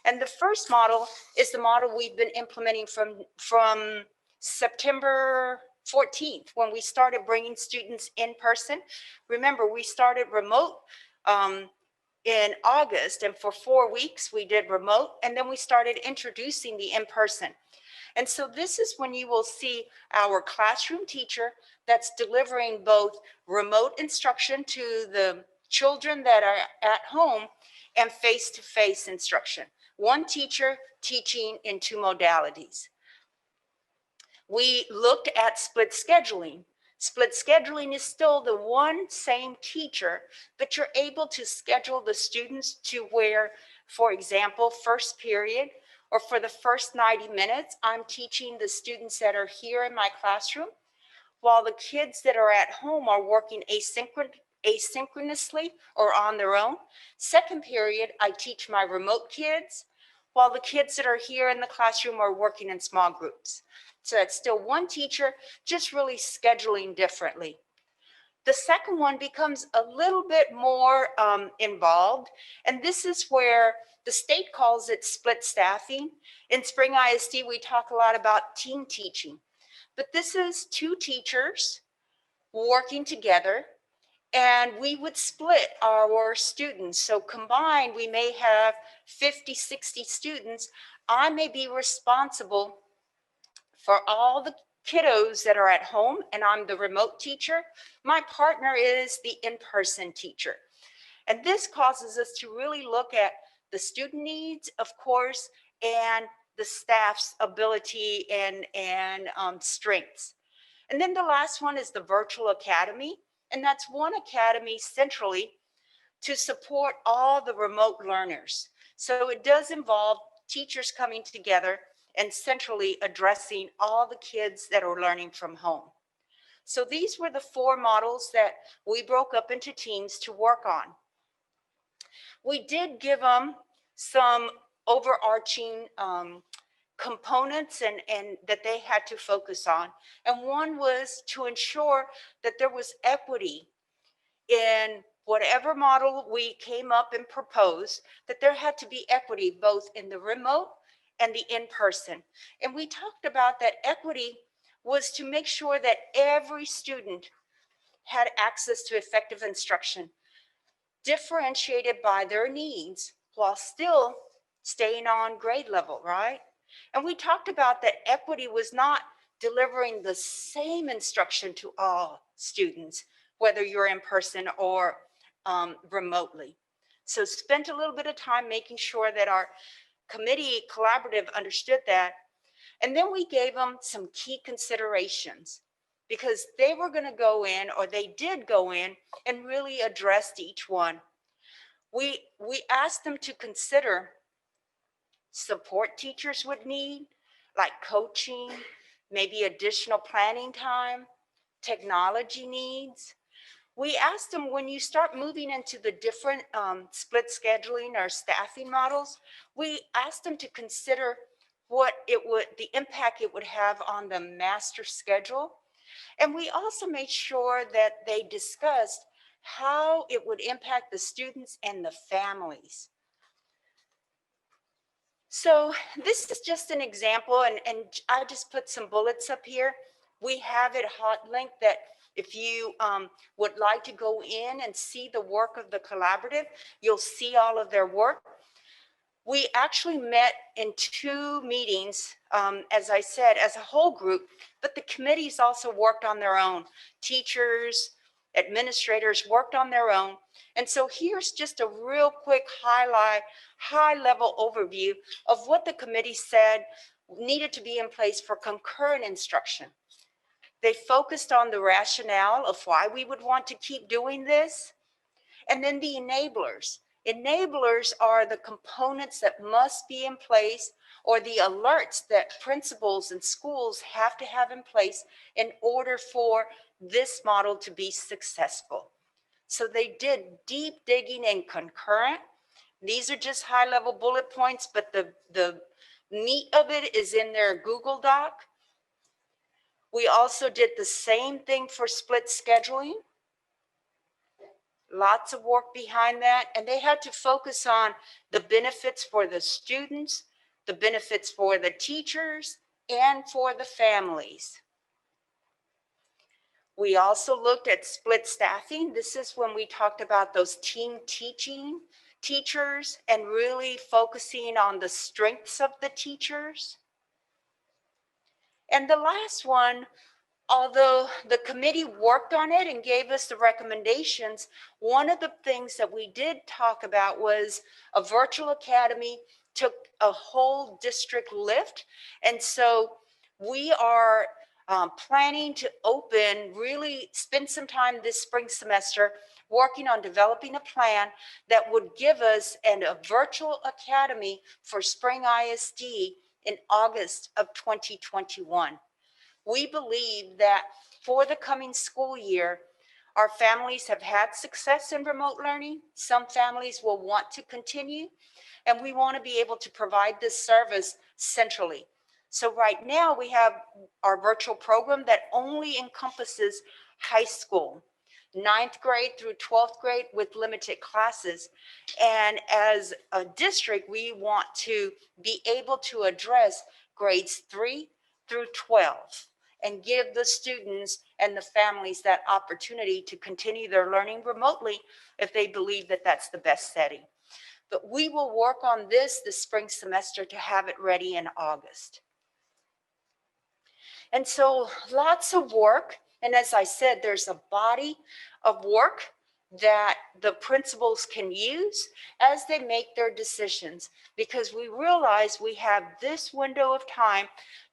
And the first model is the model we've been implementing from September 14th, when we started bringing students in person. Remember, we started remote in August, and for 4 weeks we did remote, and then we started introducing the in-person. And so this is when you will see our classroom teacher that's delivering both remote instruction to the children that are at home and face-to-face instruction. One teacher teaching in 2 modalities. We looked at split scheduling. Split scheduling is still the one same teacher, but you're able to schedule the students to where, for example, first period, or for the first 90 minutes, I'm teaching the students that are here in my classroom, while the kids that are at home are working asynchronously or on their own. Second period, I teach my remote kids, while the kids that are here in the classroom are working in small groups. So that's still one teacher, just really scheduling differently. The second one becomes a little bit more involved, and this is where the state calls it split staffing. In Spring ISD, we talk a lot about team teaching, but this is 2 teachers working together, and we would split our students. So combined, we may have 50, 60 students. I may be responsible for all the kiddos that are at home, and I'm the remote teacher. My partner is the in-person teacher. And this causes us to really look at the student needs, of course, and the staff's ability and strengths. And then the last one is the virtual academy. And that's one academy centrally to support all the remote learners. So it does involve teachers coming together and centrally addressing all the kids that are learning from home. So these were the 4 models that we broke up into teams to work on. We did give them some overarching components and that they had to focus on. And one was to ensure that there was equity in whatever model we came up and proposed, that there had to be equity both in the remote and the in-person. And we talked about that equity was to make sure that every student had access to effective instruction, differentiated by their needs while still staying on grade level, right? And we talked about that equity was not delivering the same instruction to all students, whether you're in person or remotely. So spent a little bit of time making sure that our committee collaborative understood that. And then we gave them some key considerations because they were going to go in, or they did go in and really addressed each one. We asked them to consider support teachers would need, like coaching, maybe additional planning time, technology needs. We asked them, when you start moving into the different split scheduling or staffing models, we asked them to consider the impact it would have on the master schedule. And we also made sure that they discussed how it would impact the students and the families. So this is just an example, and I just put some bullets up here. We have it hot linked that If you would like to go in and see the work of the collaborative, you'll see all of their work. We actually met in 2 meetings, as I said, as a whole group, but the committees also worked on their own. Teachers, administrators worked on their own. And so here's just a real quick high-level overview of what the committee said needed to be in place for concurrent instruction. They focused on the rationale of why we would want to keep doing this, and then the enablers. Enablers are the components that must be in place, or the alerts that principals and schools have to have in place in order for this model to be successful. So they did deep digging in concurrent. These are just high-level bullet points, but the meat of it is in their Google Doc. We also did the same thing for split scheduling. Lots of work behind that, and they had to focus on the benefits for the students, the benefits for the teachers, and for the families. We also looked at split staffing. This is when we talked about those team teaching teachers and really focusing on the strengths of the teachers. And the last one, although the committee worked on it and gave us the recommendations, one of the things that we did talk about was a virtual academy took a whole district lift. And so we are planning to really spend some time this spring semester working on developing a plan that would give us a virtual academy for Spring ISD in August of 2021. We believe that for the coming school year, our families have had success in remote learning. Some families will want to continue, and we want to be able to provide this service centrally. So right now we have our virtual program that only encompasses high school, 9th grade through 12th grade with limited classes. And as a district, we want to be able to address grades 3 through 12 and give the students and the families that opportunity to continue their learning remotely if they believe that that's the best setting. But we will work on this spring semester to have it ready in August. And so lots of work. And as I said, there's a body of work that the principals can use as they make their decisions, because we realize we have this window of time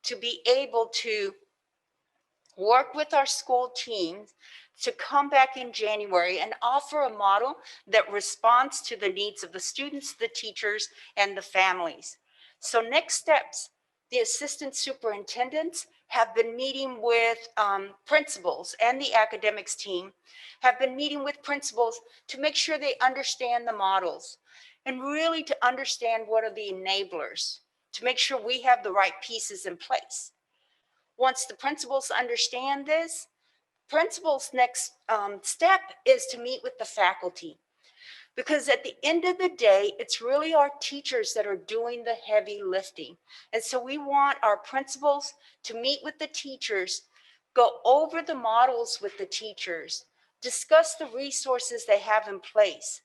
to be able to work with our school teams to come back in January and offer a model that responds to the needs of the students, the teachers, and the families. So next steps, the assistant superintendents have been meeting with principals, and the academics team have been meeting with principals to make sure they understand the models and really to understand what are the enablers, to make sure we have the right pieces in place. Once the principals understand this, principals' next step is to meet with the faculty. Because at the end of the day, it's really our teachers that are doing the heavy lifting. And so we want our principals to meet with the teachers, go over the models with the teachers, discuss the resources they have in place,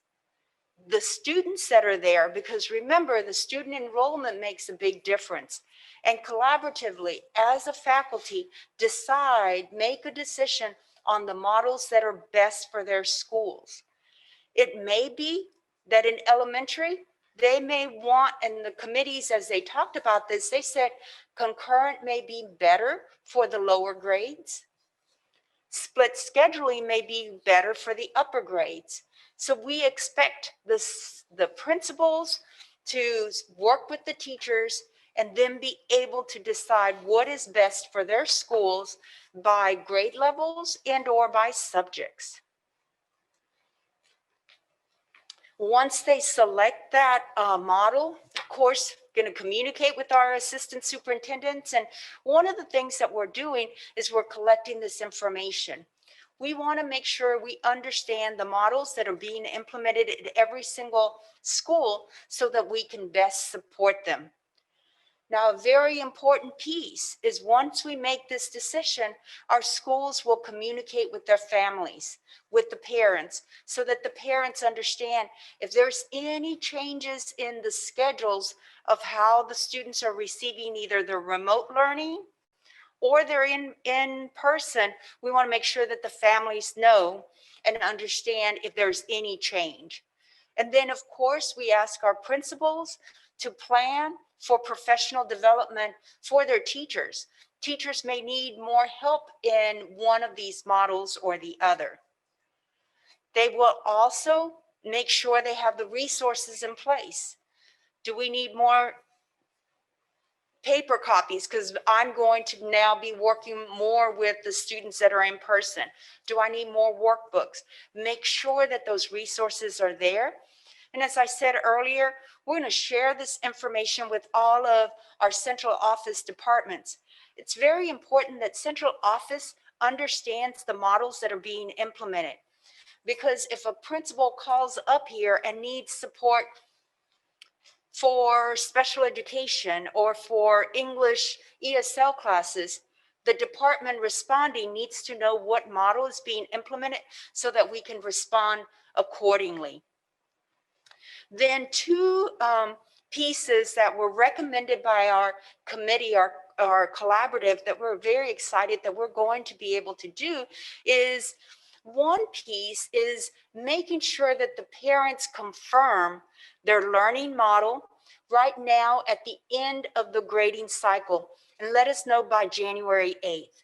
the students that are there, because remember, the student enrollment makes a big difference. And collaboratively, as a faculty, make a decision on the models that are best for their schools. It may be that in elementary, they may want, and the committees, as they talked about this, they said concurrent may be better for the lower grades. Split scheduling may be better for the upper grades. So we expect the principals to work with the teachers and then be able to decide what is best for their schools by grade levels and/or by subjects. Once they select that model, of course, going to communicate with our assistant superintendents. And one of the things that we're doing is we're collecting this information. We want to make sure we understand the models that are being implemented at every single school so that we can best support them. Now, a very important piece is once we make this decision, our schools will communicate with their families, with the parents, so that the parents understand if there's any changes in the schedules of how the students are receiving either the remote learning or they're in person, we want to make sure that the families know and understand if there's any change. And then, of course, we ask our principals to plan for professional development for their teachers. Teachers may need more help in one of these models or the other. They will also make sure they have the resources in place. Do we need more paper copies? Because I'm going to now be working more with the students that are in person. Do I need more workbooks? Make sure that those resources are there. And as I said earlier, we're going to share this information with all of our central office departments. It's very important that central office understands the models that are being implemented. Because if a principal calls up here and needs support for special education or for English ESL classes, the department responding needs to know what model is being implemented so that we can respond accordingly. Then two pieces that were recommended by our committee, our collaborative, that we're very excited that we're going to be able to do is, one piece is making sure that the parents confirm their learning model right now at the end of the grading cycle and let us know by January 8th.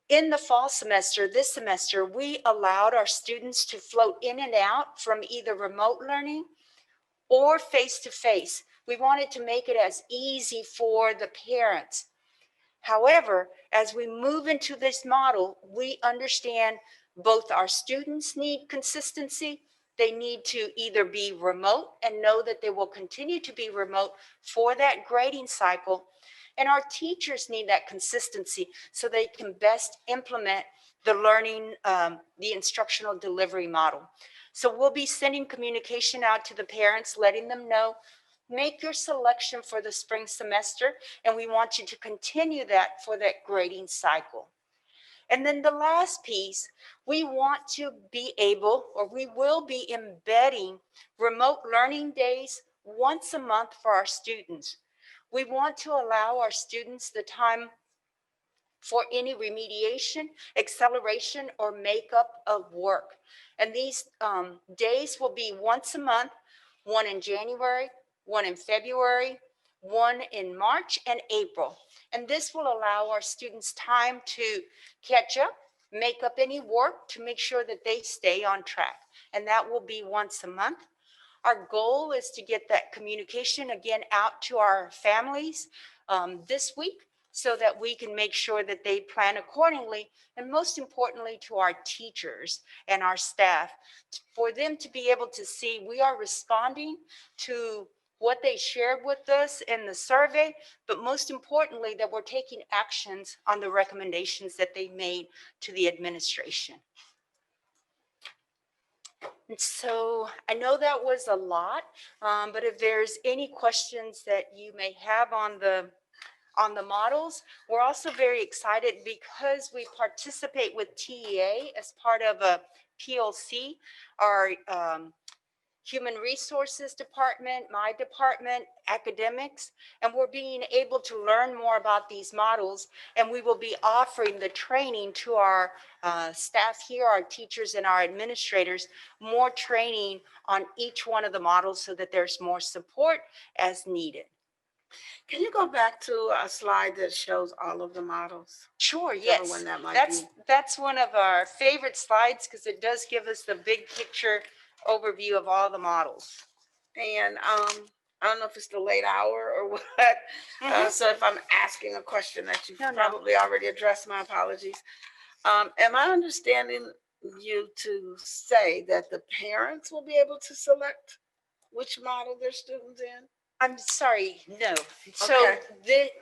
In the fall semester, this semester, we allowed our students to float in and out from either remote learning or face-to-face. We wanted to make it as easy for the parents. However, as we move into this model, we understand both our students need consistency. They need to either be remote and know that they will continue to be remote for that grading cycle. And our teachers need that consistency so they can best implement the learning, the instructional delivery model. So we'll be sending communication out to the parents, letting them know, make your selection for the spring semester, and we want you to continue that for that grading cycle. And then the last piece, we want to be able, or we will be embedding remote learning days once a month for our students. We want to allow our students the time for any remediation, acceleration, or makeup of work. And these days will be once a month, one in January, one in February, one in March and April. And this will allow our students time to catch up, make up any work to make sure that they stay on track. And that will be once a month. Our goal is to get that communication again out to our families this week, so that we can make sure that they plan accordingly, and most importantly to our teachers and our staff, for them to be able to see we are responding to what they shared with us in the survey, but most importantly that we're taking actions on the recommendations that they made to the administration. And so I know that was a lot, but if there's any questions that you may have on the models. We're also very excited because we participate with TEA as part of a PLC, our human resources department, my department, academics, and we're being able to learn more about these models, and we will be offering the training to our staff here, our teachers and our administrators, more training on each one of the models so that there's more support as needed. Can you go back to a slide that shows all of the models? Sure, yes. One that might that's one of our favorite slides because it does give us the big picture overview of all the models. And I don't know if it's the late hour or what. So if I'm asking a question that you've probably already addressed, my apologies. Am I understanding you to say that the parents will be able to select which model their students in? I'm sorry, no. So,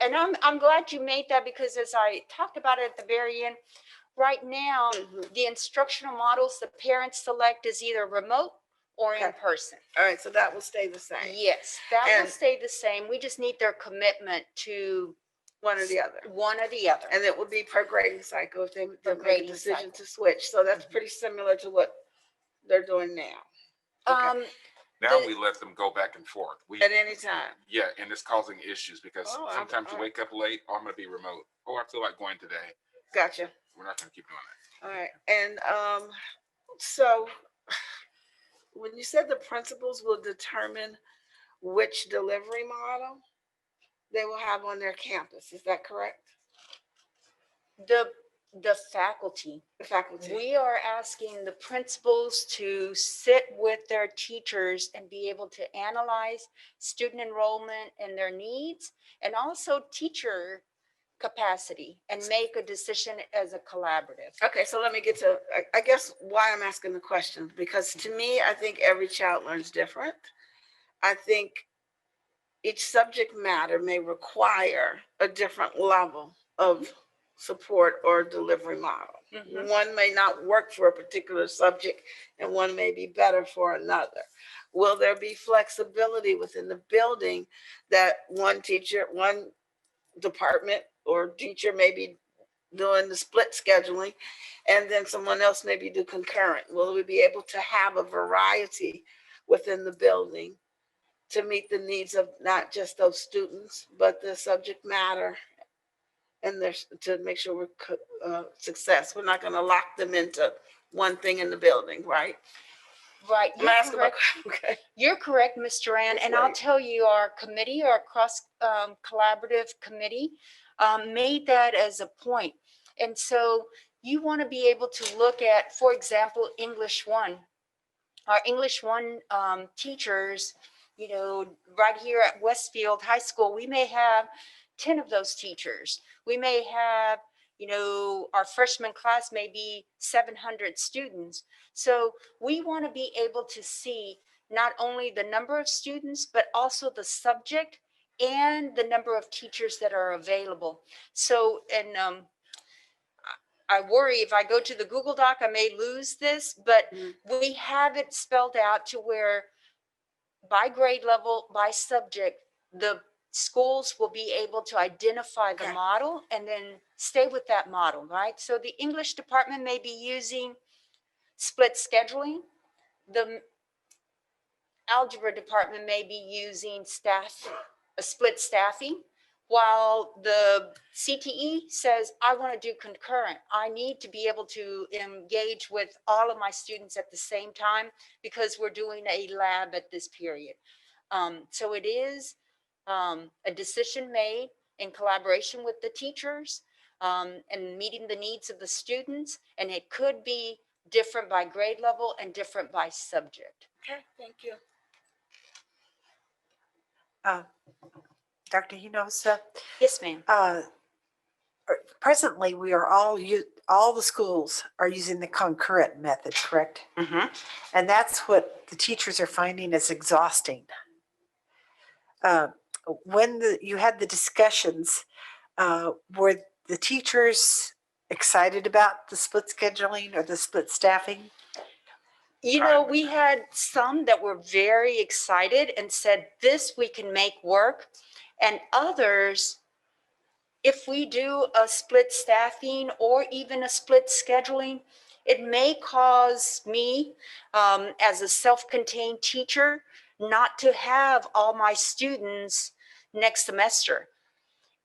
and I'm glad you made that because as I talked about it at the very end, right now, the instructional models the parents select is either remote or in Okay. person. All right, so that will stay the same. Yes, that will And- stay the same. We just need their commitment to One or the other. one or the other. And it would be per grading cycle if they make a grading decision cycle. to switch. So that's pretty similar to what they're doing now. Now we let them go back and forth. At any time. Yeah, and it's causing issues because Oh, sometimes you all right. wake up late, oh, I'm gonna be remote. Oh, I feel like going today. Gotcha. We're not gonna keep doing that. All right. And so when you said the principals will determine which delivery model they will have on their campus, is that correct? The faculty. The faculty. We are asking the principals to sit with their teachers and be able to analyze student enrollment and their needs, and also teacher capacity, and make a decision as a collaborative. Okay, so let me get to, I guess why I'm asking the question, because to me, I think every child learns different. I think each subject matter may require a different level of support or delivery model. Mhm. One may not work for a particular subject and one may be better for another. Will there be flexibility within the building that one teacher, one department or teacher may be doing the split scheduling and then someone else maybe do concurrent? Will we be able to have a variety within the building to meet the needs of not just those students, but the subject matter and there's to make sure we're success. We're not going to lock them into one thing in the building, right? Right, I'm you're asking about- correct. Okay. You're correct, Ms. Duran, Yes, and I'll ma'am. tell you, our committee, our cross collaborative committee, made that as a point. And so you want to be able to look at, for example, English 1. Our English 1 teachers, you know, right here at Westfield High School, we may have 10 of those teachers. We may have, you know, our freshman class may be 700 students. So we want to be able to see not only the number of students, but also the subject and the number of teachers that are available. So, and I worry if I go to the Google Doc, I may lose this, but we have it spelled out to where by grade level, by subject, the schools will be able to identify the model and then stay with that model, right? So the English department may be using split scheduling. The algebra department may be using a split staffing, while the CTE says, I want to do concurrent. I need to be able to engage with all of my students at the same time because we're doing a lab at this period. So it is a decision made in collaboration with the teachers and meeting the needs of the students. And it could be different by grade level and different by subject. Okay, thank you. Dr. Hinojosa? Yes, ma'am. Presently, we are all the schools are using the concurrent method, correct? Mm-hmm. And that's what the teachers are finding is exhausting. When you had the discussions, were the teachers excited about the split scheduling or the split staffing? You know, we had some that were very excited and said, this we can make work. And others, if we do a split staffing or even a split scheduling, it may cause me as a self-contained teacher not to have all my students next semester.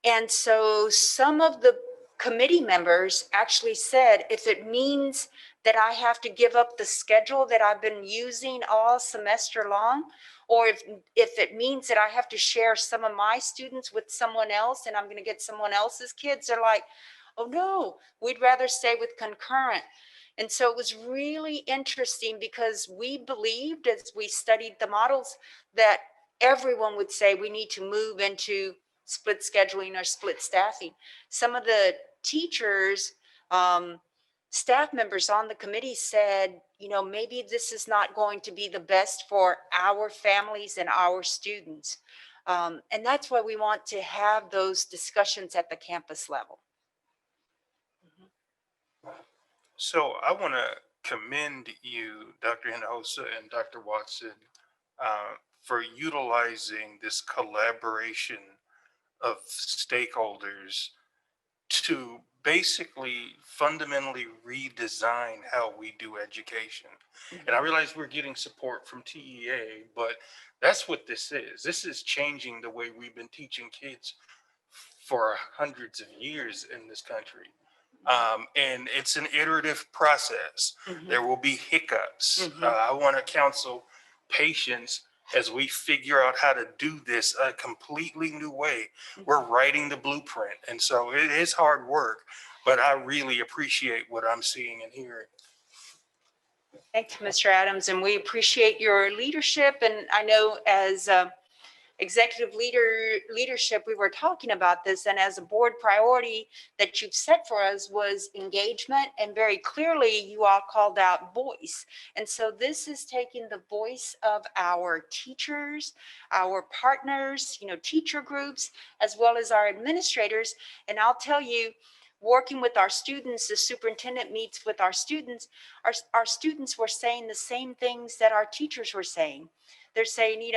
And so some of the committee members actually said, if it means that I have to give up the schedule that I've been using all semester long, or if it means that I have to share some of my students with someone else and I'm going to get someone else's kids, they're like, oh no, we'd rather stay with concurrent. And so it was really interesting because we believed as we studied the models that everyone would say we need to move into split scheduling or split staffing. Some of the teachers, staff members on the committee said, you know, maybe this is not going to be the best for our families and our students. And that's why we want to have those discussions at the campus level. So I want to commend you, Dr. Hinojosa and Dr. Watson, for utilizing this collaboration of stakeholders to basically fundamentally redesign how we do education. And I realize we're getting support from TEA, but that's what this is. This is changing the way we've been teaching kids for hundreds of years in this country. And it's an iterative process. There will be hiccups. I want to counsel patience as we figure out how to do this a completely new way. We're writing the blueprint. And so it is hard work, but I really appreciate what I'm seeing and hearing. Thank you, Mr. Adams, and we appreciate your leadership. And I know as executive leadership, we were talking about this, and as a board priority that you've set for us was engagement, and very clearly you all called out voice. And so this is taking the voice of our teachers, our partners, teacher groups, as well as our administrators. And I'll tell you, working with our students, the superintendent meets with our students were saying the same things that our teachers were saying. They're saying,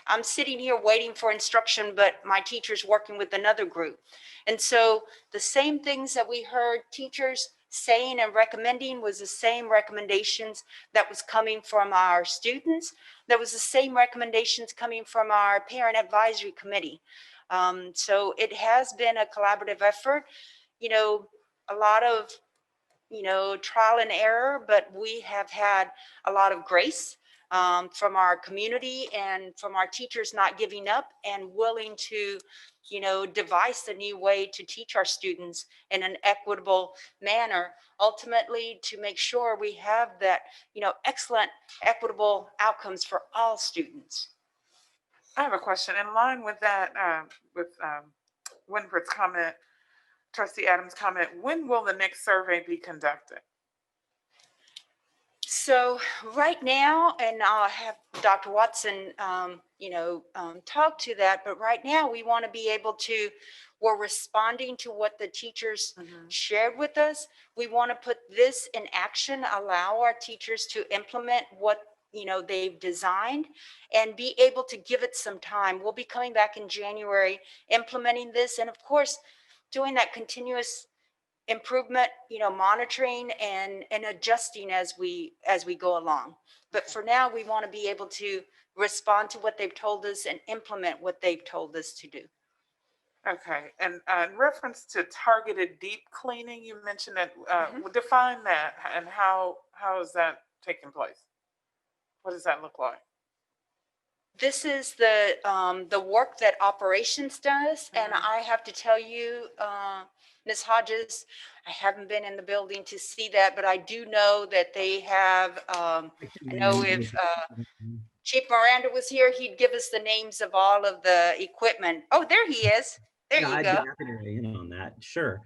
I'm sitting here waiting for instruction, but my teacher's working with another group. And so the same things that we heard teachers saying and recommending was the same recommendations that was coming from our students. That was the same recommendations coming from our parent advisory committee. So it has been a collaborative effort, a lot of, trial and error, but we have had a lot of grace from our community and from our teachers not giving up and willing to, devise a new way to teach our students in an equitable manner, ultimately to make sure we have that, excellent equitable outcomes for all students. I have a question in line with that, with Winfred's comment, Trustee Adams' comment. When will the next survey be conducted? So right now, and I'll have Dr. Watson, talk to that, but right now we want to be able to, we're responding to what the teachers shared with us. We want to put this in action, allow our teachers to implement what they've designed and be able to give it some time. We'll be coming back in January, implementing this, and of course, doing that continuous improvement, monitoring and adjusting as we go along. But for now, we want to be able to respond to what they've told us and implement what they've told us to do. Okay, and in reference to targeted deep cleaning, you mentioned that, define that, and how is that taking place? What does that look like? This is the work that operations does, and I have to tell you, Ms. Hodges, I haven't been in the building to see that, but I do know that they have, I know if Chief Miranda was here, he'd give us the names of all of the equipment. Oh, there he is. There you I'd go. be happy to weigh in on that. Sure.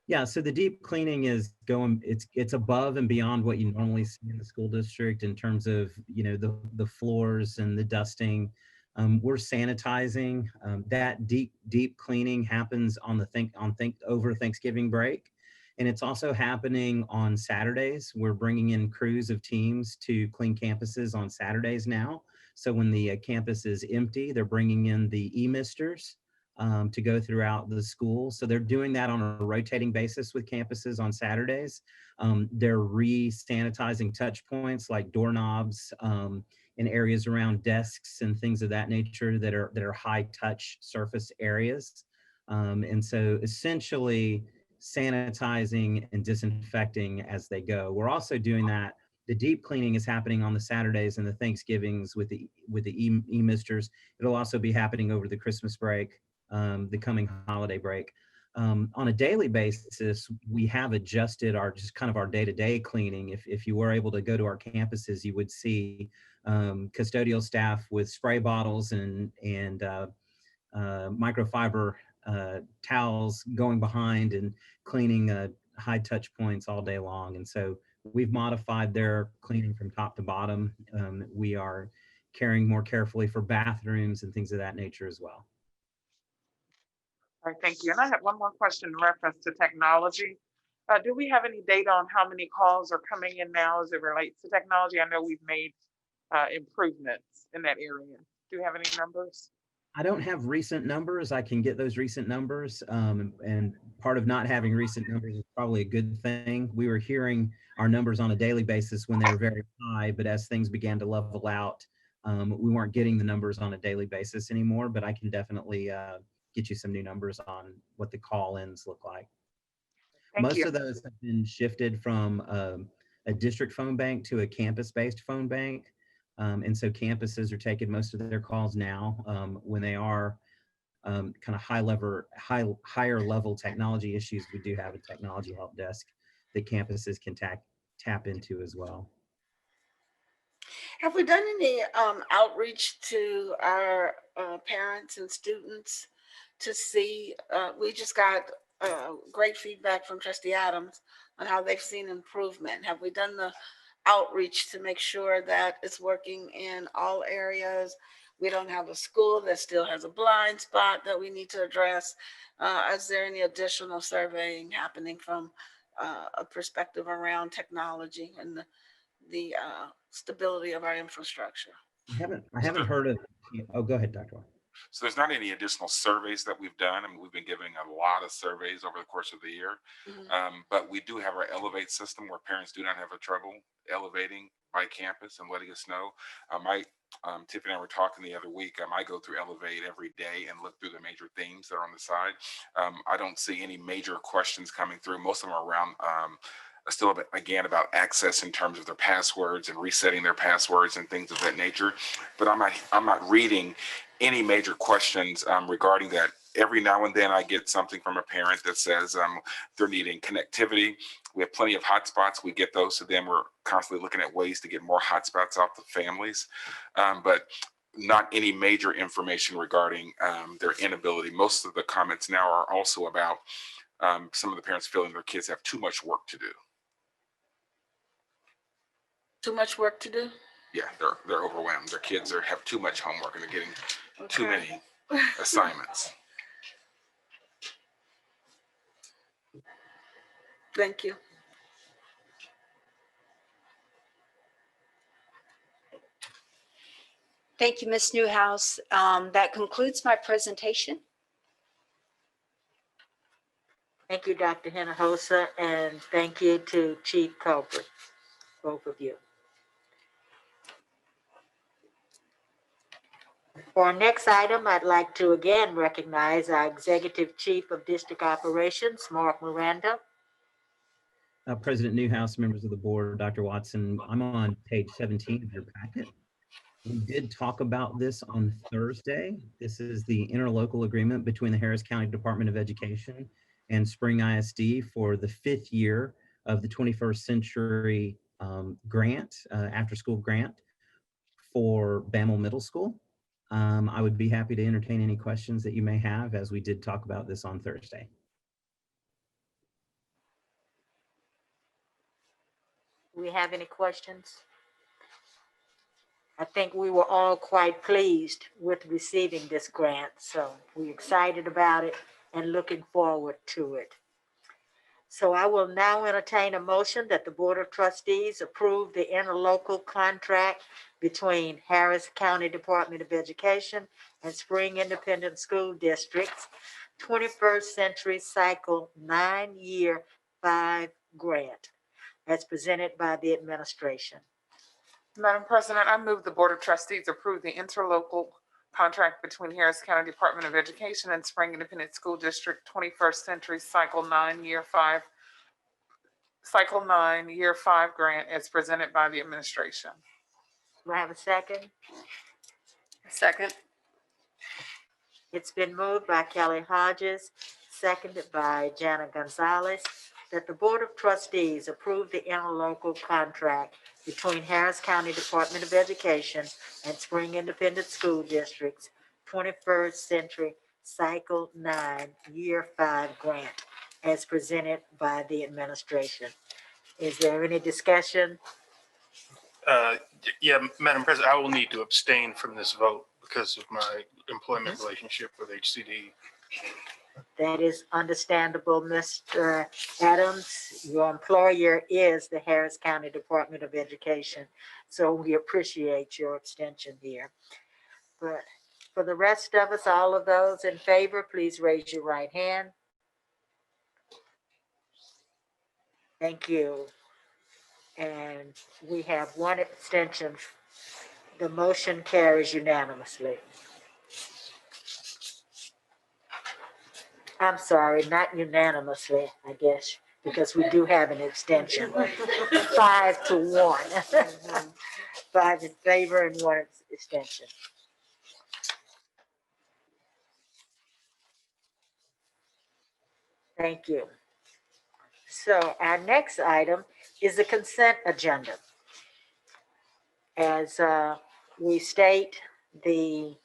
Yeah, so the deep cleaning is it's above and beyond what you normally see in the school district in terms of, the floors and the dusting. We're sanitizing. That deep cleaning happens on over Thanksgiving break. And it's also happening on Saturdays. We're bringing in crews of teams to clean campuses on Saturdays now. So when the campus is empty, they're bringing in the e-misters to go throughout the school. So they're doing that on a rotating basis with campuses on Saturdays. They're re-sanitizing touch points like doorknobs in areas around desks and things of that nature that are high touch surface areas. And so essentially sanitizing and disinfecting as they go. We're also doing that. The deep cleaning is happening on the Saturdays and the Thanksgivings with the e-misters. It'll also be happening over the Christmas break, the coming holiday break. On a daily basis, we have adjusted our day-to-day cleaning. If you were able to go to our campuses, you would see custodial staff with spray bottles and microfiber towels going behind and cleaning high touch points all day long. And so we've modified their cleaning from top to bottom. We are caring more carefully for bathrooms and things of that nature as well. All right, thank you. And I have one more question in reference to technology. Do we have any data on how many calls are coming in now as it relates to technology? I know we've made improvements in that area. Do you have any numbers? I don't have recent numbers. I can get those recent numbers. And part of not having recent numbers is probably a good thing. We were hearing our numbers on a daily basis when they were very high, but as things began to level out, we weren't getting the numbers on a daily basis anymore, but I can definitely get you some new numbers on what the call-ins look like. Thank you. Most of those have been shifted from a district phone bank to a campus-based phone bank. And so campuses are taking most of their calls now when they are kind of higher level technology issues. We do have a technology help desk that campuses can tap into as well. Have we done any outreach to our parents and students to see? We just got great feedback from Trustee Adams on how they've seen improvement. Have we done the outreach to make sure that it's working in all areas? We don't have a school that still has a blind spot that we need to address. Is there any additional surveying happening from a perspective around technology and the stability of our infrastructure? I haven't heard of. Oh, go ahead, Dr. Watt. So there's not any additional surveys that we've done. I mean, we've been giving a lot of surveys over the course of the year, but we do have our Elevate system where parents do not have a trouble elevating by campus and letting us know. Tiffany and I were talking the other week. I go through Elevate every day and look through the major themes that are on the side. I don't see any major questions coming through. Most of them are around still again about access in terms of their passwords and resetting their passwords and things of that nature. But I'm not reading any major questions regarding that. Every now and then I get something from a parent that says they're needing connectivity. We have plenty of hotspots. We get those to them. We're constantly looking at ways to get more hotspots out to families, but not any major information regarding their inability. Most of the comments now are also about some of the parents feeling their kids have too much work to do. Too much work to do? Yeah, they're overwhelmed. Their kids have too much homework and they're getting too many assignments. Thank you. Thank you, Ms. Newhouse. That concludes my presentation. Thank you, Dr. Hinojosa, and thank you to Chief Culprit, both of you. For our next item, I'd like to again recognize our Executive Chief of District Operations, Mark Miranda. President Newhouse, members of the board, Dr. Watson, I'm on page 17 of your packet. We did talk about this on Thursday. This is the interlocal agreement between the Harris County Department of Education and Spring ISD for the 5th year of the 21st Century grant, after-school grant for Bammel Middle School. I would be happy to entertain any questions that you may have, as we did talk about this on Thursday. Do we have any questions? I think we were all quite pleased with receiving this grant, so we're excited about it and looking forward to it. So I will now entertain a motion that the Board of Trustees approve the interlocal contract between Harris County Department of Education and Spring Independent School District's 21st Century Cycle 9-year 5 grant as presented by the administration. Madam President, I move the Board of Trustees approve the interlocal contract between Harris County Department of Education and Spring Independent School District 21st Century Cycle 9 Year 5 grant as presented by the administration. Do I have a second? Second. It's been moved by Kelly Hodges, seconded by Jana Gonzalez, that the Board of Trustees approve the interlocal contract between Harris County Department of Education and Spring Independent School District's 21st Century Cycle 9 Year 5 grant as presented by the administration. Is there any discussion? Yeah, Madam President, I will need to abstain from this vote because of my employment relationship with HCD. That is understandable, Mr. Adams. Your employer is the Harris County Department of Education, so we appreciate your abstention here. But for the rest of us, all of those in favor, please raise your right hand. Thank you. And we have one abstention. The motion carries unanimously. I'm sorry, not unanimously, I guess, because we do have an extension. 5-1. 5 in favor and 1 extension. Thank you. So our next item is the consent agenda. As we state, the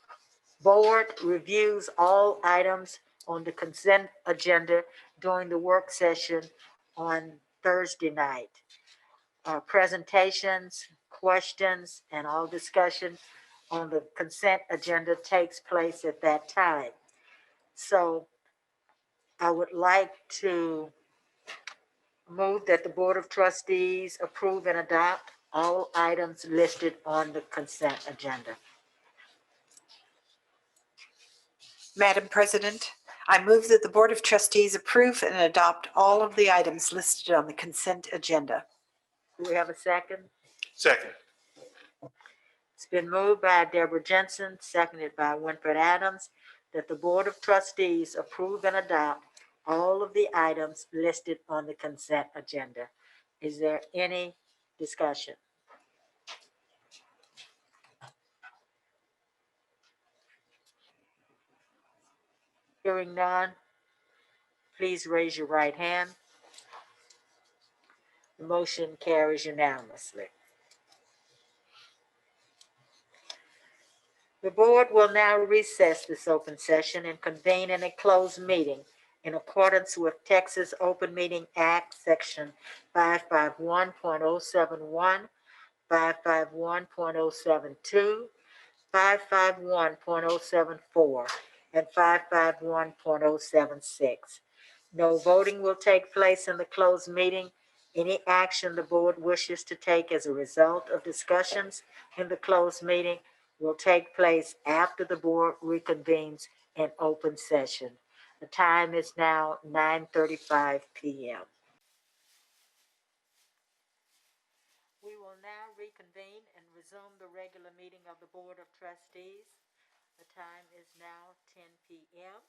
board reviews all items on the consent agenda during the work session on Thursday night. Presentations, questions, and all discussion on the consent agenda takes place at that time. So I would like to move that the Board of Trustees approve and adopt all items listed on the consent agenda. Madam President, I move that the Board of Trustees approve and adopt all of the items listed on the consent agenda. Do we have a second? Second. It's been moved by Deborah Jensen, seconded by Winfred Adams, that the Board of Trustees approve and adopt all of the items listed on the consent agenda. Is there any discussion? Hearing none, please raise your right hand. The motion carries unanimously. The board will now recess this open session and convene in a closed meeting in accordance with Texas Open Meeting Act, Section 551.071, 551.072, 551.074, and 551.076. No voting will take place in the closed meeting. Any action the board wishes to take as a result of discussions in the closed meeting will take place after the board reconvenes in open session. The time is now 9:35 p.m. We will now reconvene and resume the regular meeting of the Board of Trustees. The time is now 10 p.m.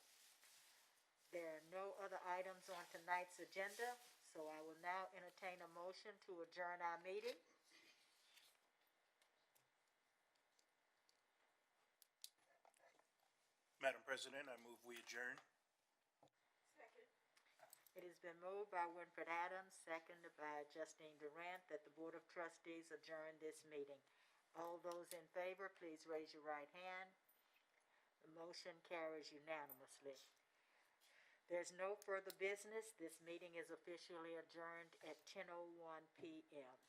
There are no other items on tonight's agenda, so I will now entertain a motion to adjourn our meeting. Madam President, I move we adjourn. It has been moved by Winfred Adams, seconded by Justine Durant, that the Board of Trustees adjourn this meeting. All those in favor, please raise your right hand. The motion carries unanimously. There's no further business. This meeting is officially adjourned at 10:01 p.m.